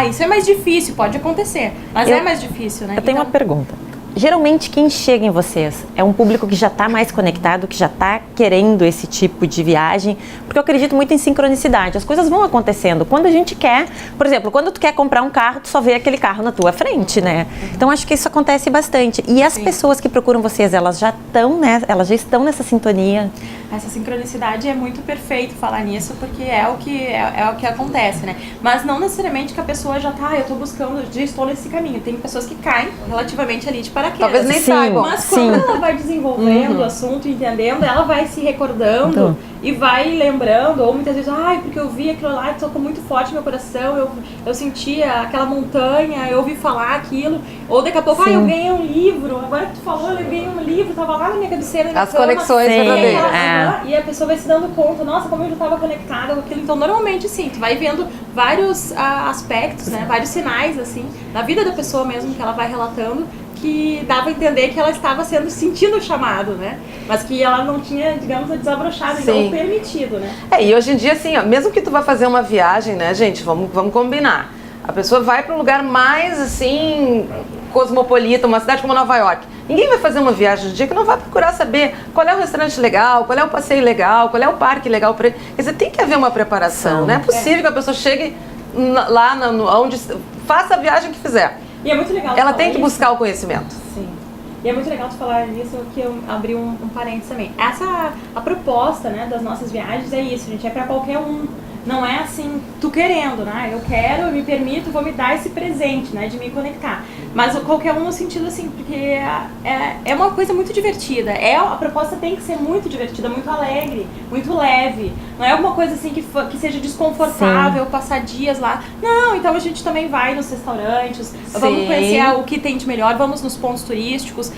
isso é mais difícil, pode acontecer, mas é mais difícil, né? Eu tenho uma pergunta. Geralmente quem chega em vocês é um público que já está mais conectado, que já está querendo esse tipo de viagem, porque eu acredito muito em sincronicidade, as coisas vão acontecendo. Quando a gente quer, por exemplo, quando tu quer comprar um carro, tu só vê aquele carro na tua frente, né? Então acho que isso acontece bastante. E as pessoas que procuram vocês, elas já estão nessa sintonia? Essa sincronicidade é muito perfeito falar nisso, porque é o que acontece, né? Mas não necessariamente que a pessoa já estou nesse caminho. Tem pessoas que caem relativamente ali de paraquedas. Talvez nem saibam. Mas quando ela vai desenvolvendo o assunto, entendendo, ela vai se recordando e vai lembrando, ou muitas vezes, porque eu vi aquilo lá, tocou muito forte no meu coração, eu sentia aquela montanha, eu ouvi falar aquilo, ou daqui a pouco, eu ganhei um livro, agora que tu falou, eu ganhei um livro, tava lá na minha cabeceira, na minha cama, conexões verdadeiras. E a pessoa vai se dando conta, nossa, como eu já estava conectada com aquilo. Então, normalmente, sim, tu vai vendo vários aspectos, né, vários sinais, assim, na vida da pessoa mesmo, que ela vai relatando, que dava a entender que ela estava sentindo o chamado, né? Mas que ela não tinha, digamos, desabrochado, então permitido, né? E hoje em dia, assim, mesmo que tu vá fazer uma viagem, né, gente, vamos combinar. A pessoa vai para um lugar mais, assim, cosmopolita, uma cidade como Nova York. Ninguém vai fazer uma viagem de dia que não vai procurar saber qual é o restaurante legal, qual é o passeio legal, qual é o parque legal. Quer dizer, tem que haver uma preparação. Não é possível que a pessoa chegue lá onde faça a viagem que fizer. E é muito legal. Ela tem que buscar o conhecimento. Sim. E é muito legal tu falar nisso, que eu abri um parênteses também. A proposta, né, das nossas viagens é isso, gente, é para qualquer um. Não é assim, tu querendo, né? Eu quero, eu me permito, vou me dar esse presente, né? De me conectar. Mas qualquer um no sentido assim, porque é uma coisa muito divertida. A proposta tem que ser muito divertida, muito alegre, muito leve. Não é alguma coisa assim que seja desconfortável, passar dias lá. Não, então a gente também vai nos restaurantes, vamos conhecer o que tem de melhor, vamos nos pontos turísticos.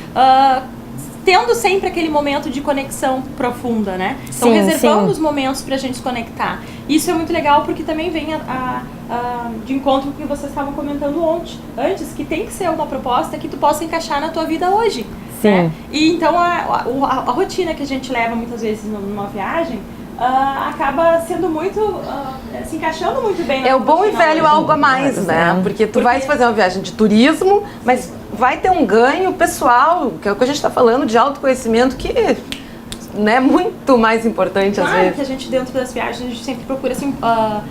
Tendo sempre aquele momento de conexão profunda, né? Então, reservando os momentos pra gente se conectar. Isso é muito legal porque também vem de encontro com o que vocês estavam comentando antes, que tem que ser uma proposta que tu possa encaixar na tua vida hoje. Sim. Né? E então, a rotina que a gente leva muitas vezes numa viagem, acaba sendo muito, se encaixando muito bem na É o bom e velho hoje. algo a mais, né? Porque tu vai fazer uma viagem de turismo, mas vai ter um ganho pessoal, que é o que a gente está falando, de autoconhecimento, que é muito mais importante às vezes. Que a gente, dentro das viagens, a gente sempre procura assim,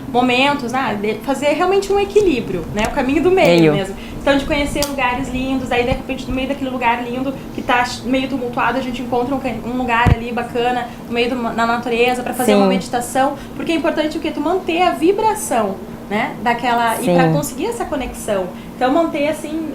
momentos, né? De fazer realmente um equilíbrio, né? O caminho do meio mesmo. Então, de conhecer lugares lindos, aí de repente no meio daquele lugar lindo que está meio tumultuado, a gente encontra um lugar ali bacana, no meio da natureza, para fazer uma meditação, porque é importante o quê? Tu manter a vibração, né? Daquela, e para conseguir essa conexão. Então, manter assim,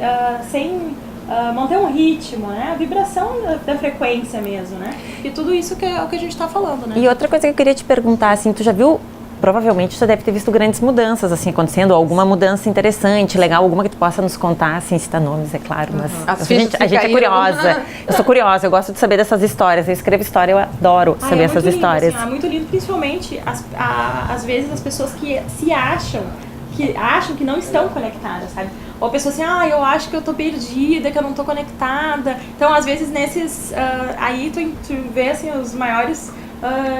manter um ritmo, né? A vibração da frequência mesmo, né? E tudo isso que é o que a gente está falando, né? E outra coisa que eu queria te perguntar, assim, tu já viu, provavelmente você deve ter visto grandes mudanças, assim, acontecendo, alguma mudança interessante, legal, alguma que tu possa nos contar, assim, citar nomes, é claro, mas a gente é curiosa. Eu sou curiosa, eu gosto de saber dessas histórias, eu escrevo história, eu adoro saber essas histórias. Assim, é muito lindo, principalmente, às vezes, as pessoas que acham que não estão conectadas, sabe? Ou a pessoa assim, eu acho que eu tô perdida, que eu não tô conectada. Então, às vezes, nesses... aí tu vê, assim, os maiores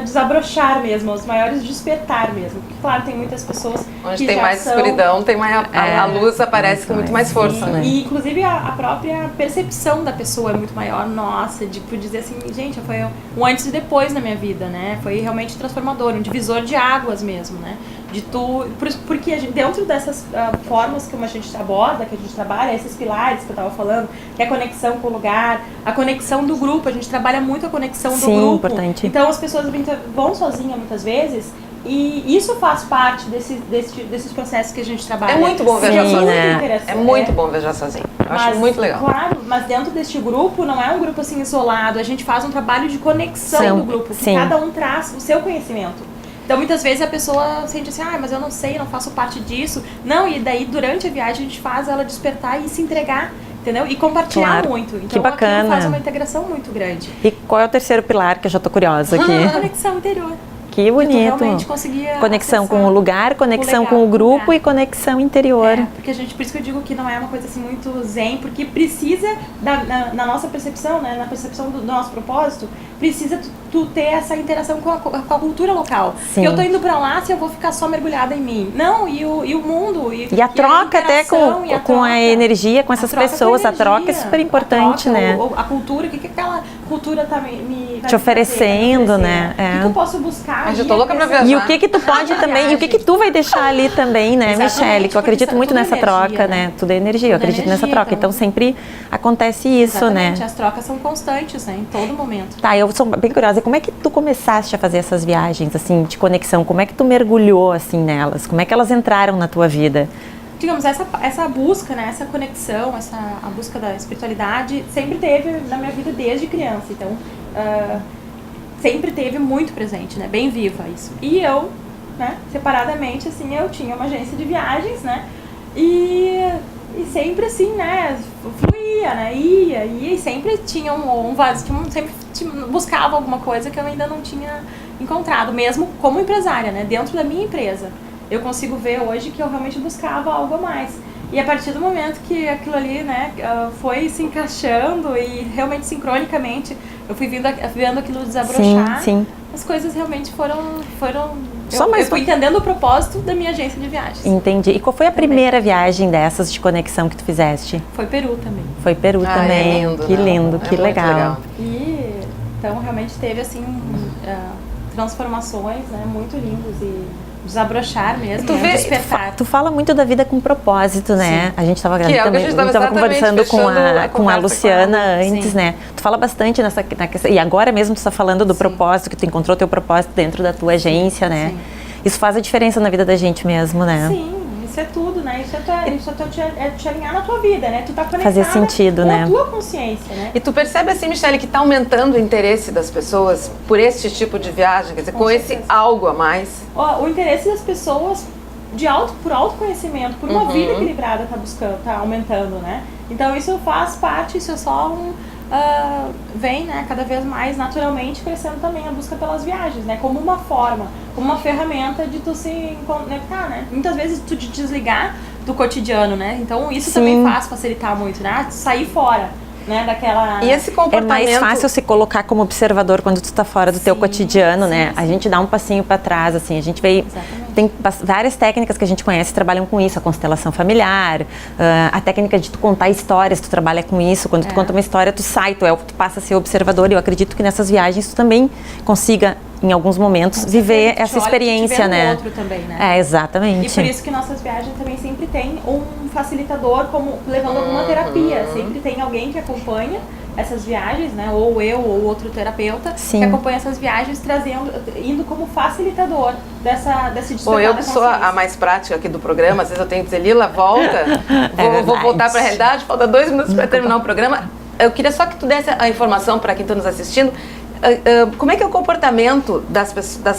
desabrochar mesmo, os maiores despertar mesmo. Porque, claro, tem muitas pessoas onde que tem já mais escuridão, tem mais, a luz aparece com muito mais força, né? E, inclusive, a própria percepção da pessoa é muito maior. Nossa, tipo, dizer assim, gente, foi um antes e depois na minha vida, né? Foi realmente transformador, um divisor de águas mesmo, né? Porque dentro dessas formas que a gente aborda, que a gente trabalha, esses pilares que eu estava falando, que é a conexão com o lugar, a conexão do grupo, a gente trabalha muito a conexão do grupo. Importante. Então as pessoas vão sozinhas muitas vezes, e isso faz parte desses processos que a gente trabalha. É muito bom viajar sozinho. Né? É muito bom viajar sozinho. Eu acho muito legal. Claro, mas dentro deste grupo, não é um grupo assim isolado, a gente faz um trabalho de conexão do grupo, que cada um traz o seu conhecimento. Então, muitas vezes a pessoa sente assim, mas eu não sei, não faço parte disso. Não, e daí durante a viagem a gente faz ela despertar e se entregar, entendeu? E compartilhar muito. Então, que bacana. Aquilo faz uma integração muito grande. E qual é o terceiro pilar, que eu já tô curiosa aqui? Conexão interior. Que bonito. Realmente conseguia conexão com o lugar, conexão com o grupo e conexão interior. Porque por isso que eu digo que não é uma coisa assim muito zen, porque precisa, na nossa percepção, né, na percepção do nosso propósito, precisa tu ter essa interação com a cultura local. Porque eu tô indo pra lá se eu vou ficar só mergulhada em mim. Não, e o mundo. E a troca até com a energia, com essas pessoas. A troca é super importante, né? A cultura, o que aquela cultura tá me te oferecendo, né? O que eu posso buscar? Eu tô louca pra viajar. E o que tu pode também, e o que tu vai deixar ali também, né, Michele? Que eu acredito muito nessa troca, né? Tudo é energia, eu acredito nessa troca. Então sempre acontece isso, né? As trocas são constantes, né? Em todo momento. Tá, eu sou bem curiosa. Como é que tu começaste a fazer essas viagens, assim, de conexão? Como é que tu mergulhou, assim, nelas? Como é que elas entraram na tua vida? Digamos, essa busca, né, essa conexão, a busca da espiritualidade sempre teve na minha vida desde criança. Então, sempre teve muito presente, né, bem viva isso. E eu, né, separadamente, assim, eu tinha uma agência de viagens, né, e sempre assim, né, fluía, né, ia e sempre tinha sempre buscava alguma coisa que eu ainda não tinha encontrado, mesmo como empresária, né, dentro da minha empresa. Eu consigo ver hoje que eu realmente buscava algo a mais. E a partir do momento que aquilo ali, né, foi se encaixando e realmente sincronicamente eu fui vendo aquilo desabrochar. Sim. As coisas realmente foram Só eu fui entendendo o propósito da minha agência de viagens. Entendi. E qual foi a primeira viagem dessas de conexão que tu fizeste? Foi Peru também. Foi Peru também. É lindo, que né? lindo, É que muito legal. E então realmente teve assim transformações, né, muito lindas e desabrochar mesmo, Tu vê- despertar. Tu fala muito da vida com propósito, né? A gente estava Que é o que a gente tava conversando exatamente com fechando a com a conversa Luciana com ela. antes, Sim. né? Tu fala bastante na questão, e agora mesmo tu está falando do propósito, que tu encontrou teu propósito dentro da tua agência, né? Sim. Isso faz a diferença na vida da gente mesmo, né? Sim, isso é tudo, né? Isso é te alinhar na tua vida, né? Tu tá conectada Fazer sentido, com né? a tua consciência, né? E tu percebe assim, Michele, que está aumentando o interesse das pessoas por esse tipo de viagem, quer dizer, com esse certeza. algo a mais? Ó, o interesse das pessoas por autoconhecimento, por uma vida equilibrada tá aumentando, né? Então isso faz parte, isso é só vem, né, cada vez mais naturalmente crescendo também a busca pelas viagens, né? Como uma forma, como uma ferramenta de tu se conectar, né? Muitas vezes tu te desligar do cotidiano, né? Então isso também faz facilitar muito, né? Sair fora, né, daquela... E esse É comportamento... mais fácil se colocar como observador quando tu tá fora do teu cotidiano, né? A gente dá um passinho para trás, assim, a gente veio... Exatamente. Tem várias técnicas que a gente conhece que trabalham com isso, a constelação familiar, a técnica de tu contar histórias, tu trabalha com isso, quando tu conta uma história, tu sai, tu passa a ser observador, e eu acredito que nessas viagens tu também consiga, em alguns momentos, viver Tu essa olha, experiência, tu te vê no né? outro também, né? É, exatamente. E por isso que nossas viagens também sempre tem um facilitador como levando alguma terapia. Sempre tem alguém que acompanha essas viagens, né? Ou eu ou outro terapeuta Sim. que acompanha essas viagens, indo como facilitador desse despertar Bom, eu da que sou a consciência. mais prática aqui do programa, às vezes eu tenho que dizer, Lila, volta, vou verdade. voltar para a realidade, falta 2 minutos para terminar o programa. Eu queria só que tu desse a informação para quem está nos assistindo, como é que é o comportamento das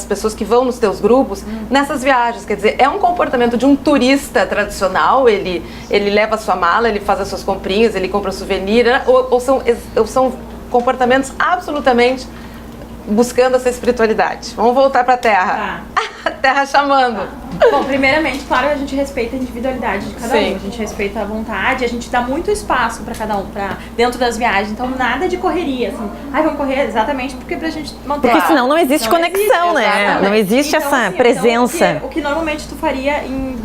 pessoas que vão nos teus grupos nessas viagens? Quer dizer, é um comportamento de um turista tradicional, ele leva a sua mala, ele faz as suas comprinhas, ele compra souvenir, né? ou são comportamentos absolutamente buscando essa espiritualidade? Vamos voltar para a Terra. A Terra chamando. Bom, primeiramente, claro, a gente respeita a individualidade de cada Sim. um, a gente respeita a vontade, a gente dá muito espaço para cada um, dentro das viagens, então nada de correria, assim, vamos correr exatamente porque pra gente manter. Porque senão não existe conexão, né? exatamente. Não existe Então, essa assim, presença. Então, o que normalmente tu faria em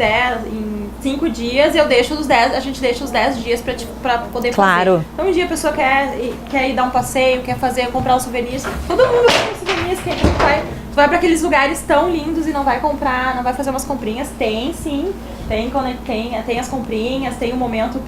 5 dias, a gente deixa os 10 dias pra poder Claro. fazer. Então um dia a pessoa quer ir dar um passeio, quer comprar os souvenirs, todo mundo compra souvenirs, que tu vai pra aqueles lugares tão lindos e não vai comprar, não vai fazer umas comprinhas? Tem sim, tem as comprinhas, tem um momento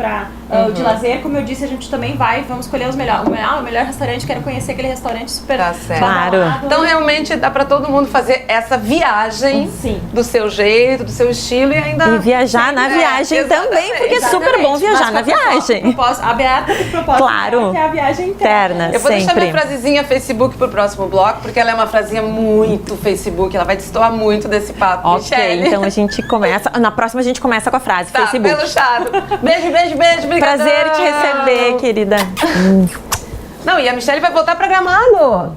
de lazer, como eu disse, a gente também vamos escolher o melhor restaurante, quero conhecer aquele restaurante super Tá certo. Claro. badalado. Então, realmente, dá para todo mundo fazer essa viagem Sim. do seu jeito, do seu estilo e ainda... E viajar na viagem também, porque é super bom viajar na viagem. A Beata tem propósito, Claro. que é a viagem interna. Interna, Eu vou deixar sempre. minha frasezinha Facebook pro próximo bloco, porque ela é uma frasinha muito Facebook, ela vai destoar muito desse papo, Ok, Michele. então a gente começa. Na próxima a gente começa com a frase Tá, Facebook. peluchado. Beijo, beijo, beijo, obrigada. Prazer te receber, querida. Não, e a Michele vai voltar pra Gramado.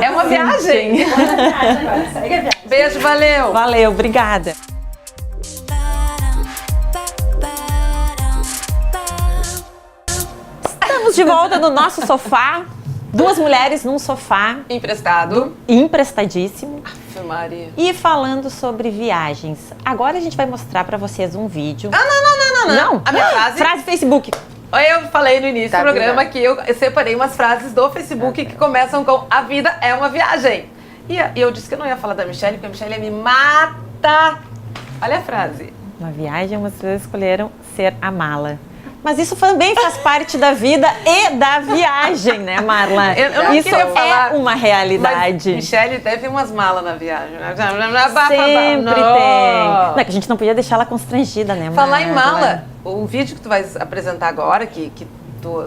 É uma viagem. Agora, segue a viagem. Beijo, valeu. Valeu, obrigada. Estamos de volta no nosso sofá. 2 mulheres num sofá Emprestado. emprestadíssimo. Ave Maria. E falando sobre viagens. Agora a gente vai mostrar pra vocês um vídeo. Não. A minha frase... Frase Facebook. Eu falei no início Tá, do programa obrigada. que eu separei umas frases do Facebook que começam com a vida é uma viagem. E eu disse que eu não ia falar da Michele, porque a Michele me mata. Olha a frase. Uma viagem, vocês escolheram ser a mala. Mas isso também faz parte da vida e da viagem, né, Marla? Eu não isso queria falar, é uma Mas realidade. Michele teve umas malas na viagem, né? Sempre Não. tem. Não, é que a gente não podia deixar ela constrangida, né, Falar em Marla? mala, o vídeo que tu vais apresentar agora,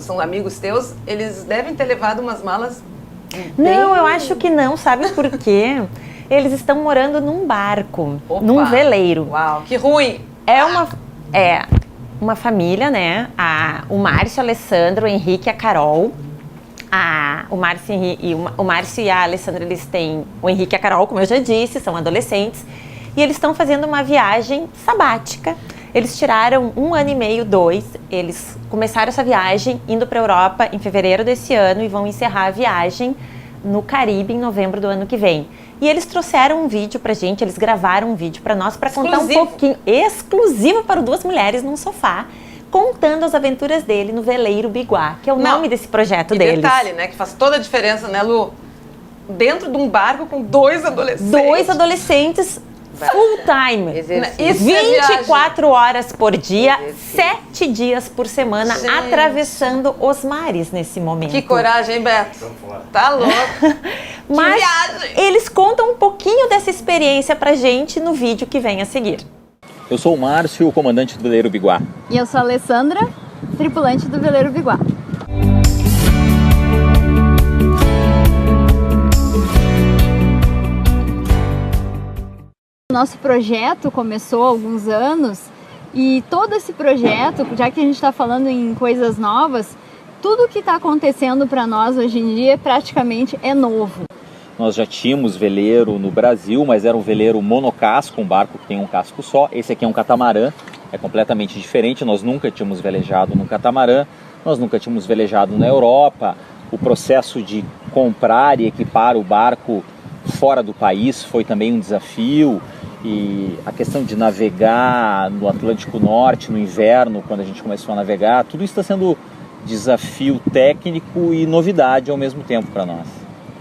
são amigos teus, eles devem ter levado umas malas. Não, eu acho que não, sabe por quê? Eles estão morando num barco, Opa. num veleiro. Uau, que ruim! É uma família, né? O Márcio, o Alessandro, o Henrique e a Carol. O Márcio e a Alessandra, eles têm o Henrique e a Carol, como eu já disse, são adolescentes. E eles estão fazendo uma viagem sabática. Eles tiraram 1 ano e meio, 2. Eles começaram essa viagem indo para a Europa em fevereiro desse ano e vão encerrar a viagem no Caribe em novembro do ano que vem. E eles trouxeram um vídeo pra gente, eles gravaram um vídeo para nós para contar um pouquinho, exclusivo para 2 mulheres num sofá, contando as aventuras dele no Veleiro Biguá, que é o nome desse projeto deles. Detalhe, né, que faz toda a diferença, né, Lu? Dentro de um barco com 2 adolescentes. 2 adolescentes full time. Exercício. 24 horas por dia, 7 dias por semana, Gente. atravessando os mares nesse momento. Que coragem, hein, Beto? Tá louco. Mas viagem. eles contam um pouquinho dessa experiência pra gente no vídeo que vem a seguir. Eu sou o Márcio, o comandante do Veleiro Biguá. E eu sou a Alessandra, tripulante do Veleiro Biguá. Nosso projeto começou há alguns anos e todo esse projeto, já que a gente está falando em coisas novas, tudo que está acontecendo para nós hoje em dia praticamente é novo. Nós já tínhamos veleiro no Brasil, mas era um veleiro monocasco, um barco que tem um casco só. Esse aqui é um catamarã, é completamente diferente. Nós nunca tínhamos velejado no catamarã, nós nunca tínhamos velejado na Europa. O processo de comprar e equipar o barco fora do país foi também um desafio. E a questão de navegar no Atlântico Norte, no inverno, quando a gente começou a navegar, tudo isso está sendo desafio técnico e novidade ao mesmo tempo para nós.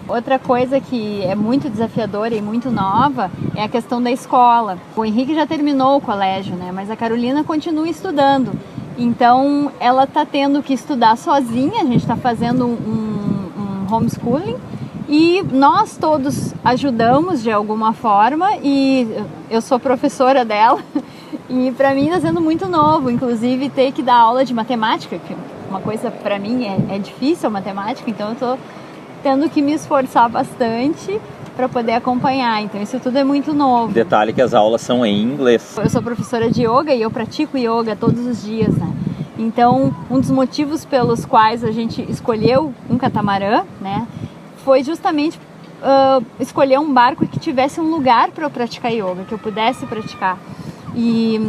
Outra coisa que é muito desafiadora e muito nova é a questão da escola. O Henrique já terminou o colégio, né? Mas a Carolina continua estudando. Então, ela está tendo que estudar sozinha, a gente está fazendo um homeschooling. E nós todos ajudamos de alguma forma e eu sou professora dela e para mim está sendo muito novo, inclusive ter que dar aula de matemática, que uma coisa para mim é difícil a matemática, então eu estou tendo que me esforçar bastante para poder acompanhar, então isso tudo é muito novo. Detalhe que as aulas são em inglês. Eu sou professora de yoga e eu pratico yoga todos os dias, né? Então um dos motivos pelos quais a gente escolheu um catamarã, né, foi justamente escolher um barco que tivesse um lugar para eu praticar yoga, que eu pudesse praticar. E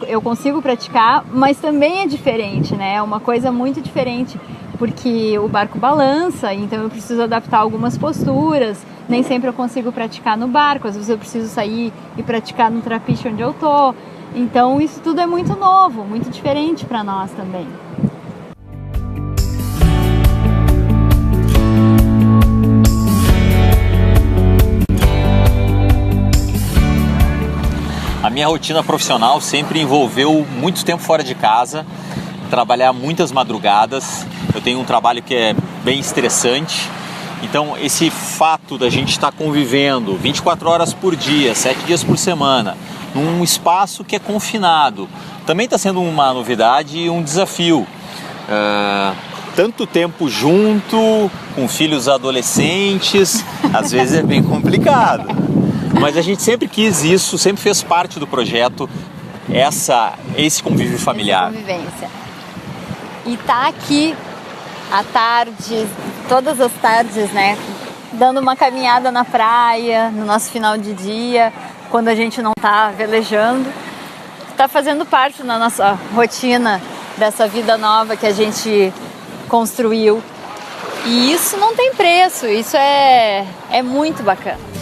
eu consigo praticar, mas também é diferente, né? É uma coisa muito diferente, porque o barco balança, então eu preciso adaptar algumas posturas. Nem sempre eu consigo praticar no barco, às vezes eu preciso sair e praticar no trapiche onde eu tô. Então isso tudo é muito novo, muito diferente para nós também. A minha rotina profissional sempre envolveu muito tempo fora de casa, trabalhar muitas madrugadas. Eu tenho um trabalho que é bem estressante, então esse fato da gente estar convivendo 24 horas por dia, 7 dias por semana, num espaço que é confinado, também está sendo uma novidade e um desafio. Tanto tempo junto, com filhos adolescentes, às vezes é bem complicado. Mas a gente sempre quis isso, sempre fez parte do projeto, esse convívio familiar. Essa convivência. E tá aqui à tarde, todas as tardes, né, dando uma caminhada na praia, no nosso final de dia, quando a gente não tá velejando, tá fazendo parte da nossa rotina, dessa vida nova que a gente construiu. E isso não tem preço, isso é muito bacana.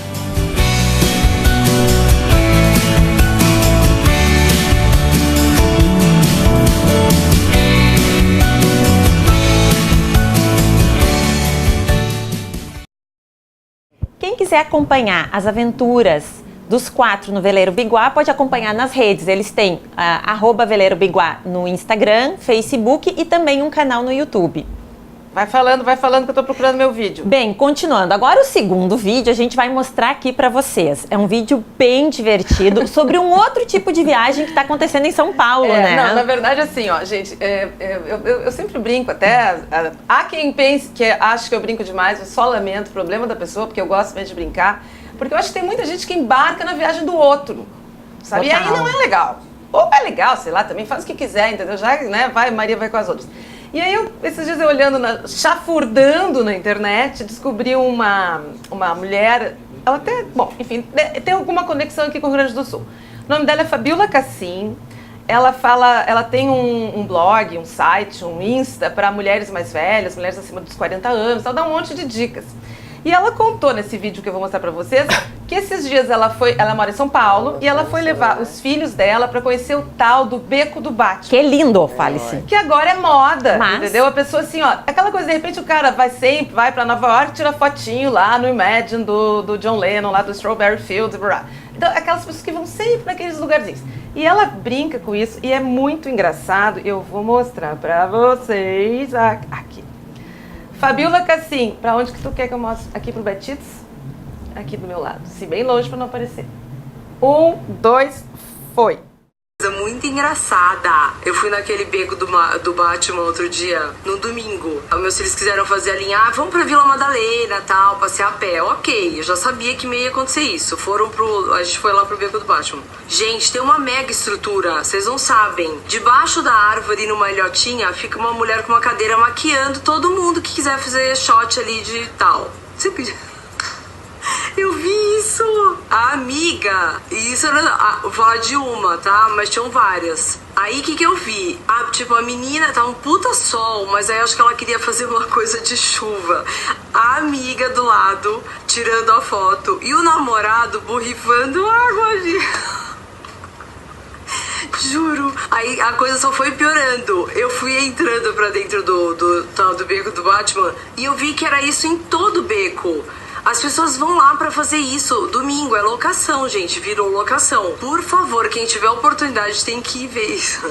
Quem quiser acompanhar as aventuras dos 4 no Veleiro Biguá, pode acompanhar nas redes. Eles têm @Veleiro Biguá no Instagram, Facebook e também um canal no YouTube. Vai falando que eu tô procurando meu vídeo. Bem, continuando. Agora o segundo vídeo a gente vai mostrar aqui para vocês. É um vídeo bem divertido sobre um outro tipo de viagem que está acontecendo em São Paulo, né? Não, na verdade, assim, ó, gente, eu sempre brinco até. Há quem pense que acha que eu brinco demais, eu só lamento o problema da pessoa, porque eu gosto mesmo de brincar. Porque eu acho que tem muita gente que embarca na viagem do outro, sabe? Total. E aí não é legal. Ou é legal, sei lá, também faz o que quiser, entendeu? Já, né, Maria vai com as outras. E aí, esses dias eu olhando, chafurdando na internet, descobri uma mulher, ela até, bom, enfim, tem alguma conexão aqui com o Rio Grande do Sul. O nome dela é Fabiola Cassim, Ela tem um blog, um site, um Insta para mulheres mais velhas, mulheres acima dos 40 anos, ela dá um monte de dicas. E ela contou nesse vídeo que eu vou mostrar pra vocês que esses dias ela mora em São Paulo e ela foi levar os filhos dela pra conhecer o tal do Beco do Batman. Que lindo, fale-se. Que agora é moda, Mas... entendeu? A pessoa assim, ó, aquela coisa, de repente o cara vai pra Nova York, tira fotinho lá no Imagine do John Lennon, lá do Strawberry Fields, blá. Então, aquelas pessoas que vão sempre naqueles lugarzinhos. E ela brinca com isso e é muito engraçado. Eu vou mostrar pra vocês aqui. Fabiola Cassim, pra onde que tu quer que eu mostre? Aqui pro Betites? Aqui do meu lado. Se bem longe pra não aparecer. 1, 2, foi. Muito engraçada. Eu fui naquele beco do Batman outro dia, no domingo. Meus filhos quiseram fazer a linha, vamos pra Vila Madalena, tal, passear a pé. Ok, eu já sabia que ia acontecer isso. A gente foi lá pro beco do Batman. Gente, tem uma mega estrutura, vocês não sabem. Debaixo da árvore, numa ilhotinha, fica uma mulher com uma cadeira maquiando todo mundo que quiser fazer shot ali de tal. Você podia... Eu vi isso! A amiga, isso era, vou falar de uma, tá? Mas tinham várias. Aí o que eu vi? Tipo, a menina tá um puta sol, mas aí acho que ela queria fazer uma coisa de chuva. A amiga do lado tirando a foto e o namorado borrifando água ali. Juro. Aí a coisa só foi piorando. Eu fui entrando pra dentro do beco do Batman e eu vi que era isso em todo o beco. As pessoas vão lá pra fazer isso. Domingo é locação, gente. Virou locação. Por favor, quem tiver oportunidade tem que ir ver isso.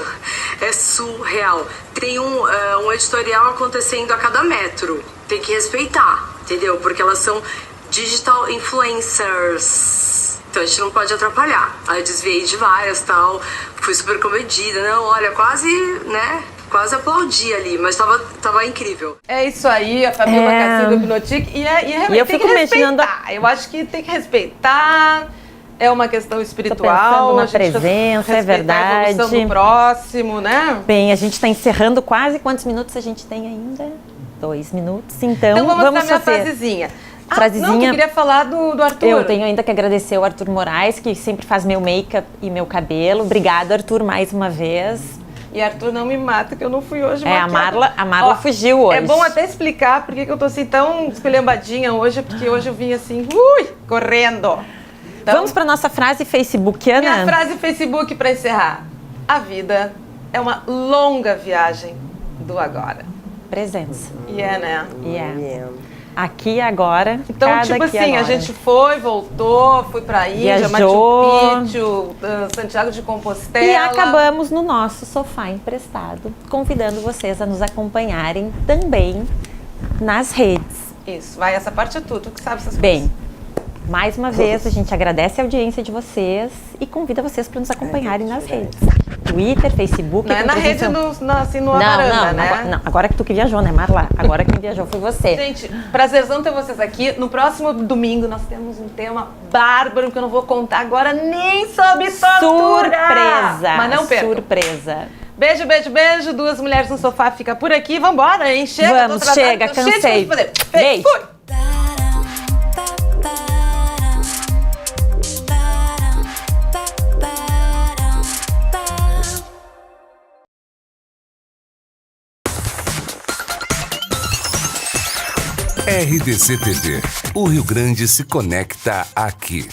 É surreal. Tem um editorial acontecendo a cada metro. Tem que respeitar, entendeu? Porque elas são digital influencers. Então a gente não pode atrapalhar. Aí eu desviei de várias e tal. Fui super comedida. Não, olha, quase, né? Quase aplaudi ali, mas tava incrível. É isso aí, a Fabiola Cassim do Hipnotique. E realmente eu tem fico que respeitar. imaginando... Eu acho que tem que respeitar. É uma questão espiritual. Tô pensando na presença, é verdade. A evolução do próximo, né? Bem, a gente está encerrando quase. Quantos minutos a gente tem ainda? 2 minutos. Então vou mostrar vamos minha fazer. frasezinha. Frasezinha. Não, eu queria falar do Arthur. Eu tenho ainda que agradecer o Arthur Moraes, que sempre faz meu make-up e meu cabelo. Obrigado, Arthur, mais uma vez. E Arthur, não me mata, que eu não fui hoje maquiada. A Marla fugiu hoje. É bom até explicar porque que eu tô assim tão esculhambadinha hoje, porque hoje eu vim assim, correndo. Então, vamos para nossa frase facebookiana? Minha frase Facebook para encerrar. A vida é uma longa viagem do agora. Presença. Né? Aqui agora, então, tipo assim, agora. A gente foi, voltou, fui pra Índia, Machu Picchu, Santiago de Compostela. E acabamos no nosso sofá emprestado, convidando vocês a nos acompanharem também nas redes. Isso, essa parte é tu que sabe essas coisas. Bem, mais uma vez a gente agradece a audiência de vocês e convida vocês para nos acompanharem nas redes. Twitter, Facebook... Não é na rede, assim, no varanda, né? Não, agora que tu que viajou, né, Marla? Agora quem viajou foi você. Gente, prazerzão ter vocês aqui. No próximo domingo nós temos um tema bárbaro que eu não vou contar agora nem sobre tortura. Surpresa! Mas não perca. Surpresa. Beijo, beijo, beijo. 2 Mulheres no Sofá fica por aqui. Vambora, hein? Chega, vamos, chega, cansei. Beijo. Fui. RDC TV. O Rio Grande se conecta aqui.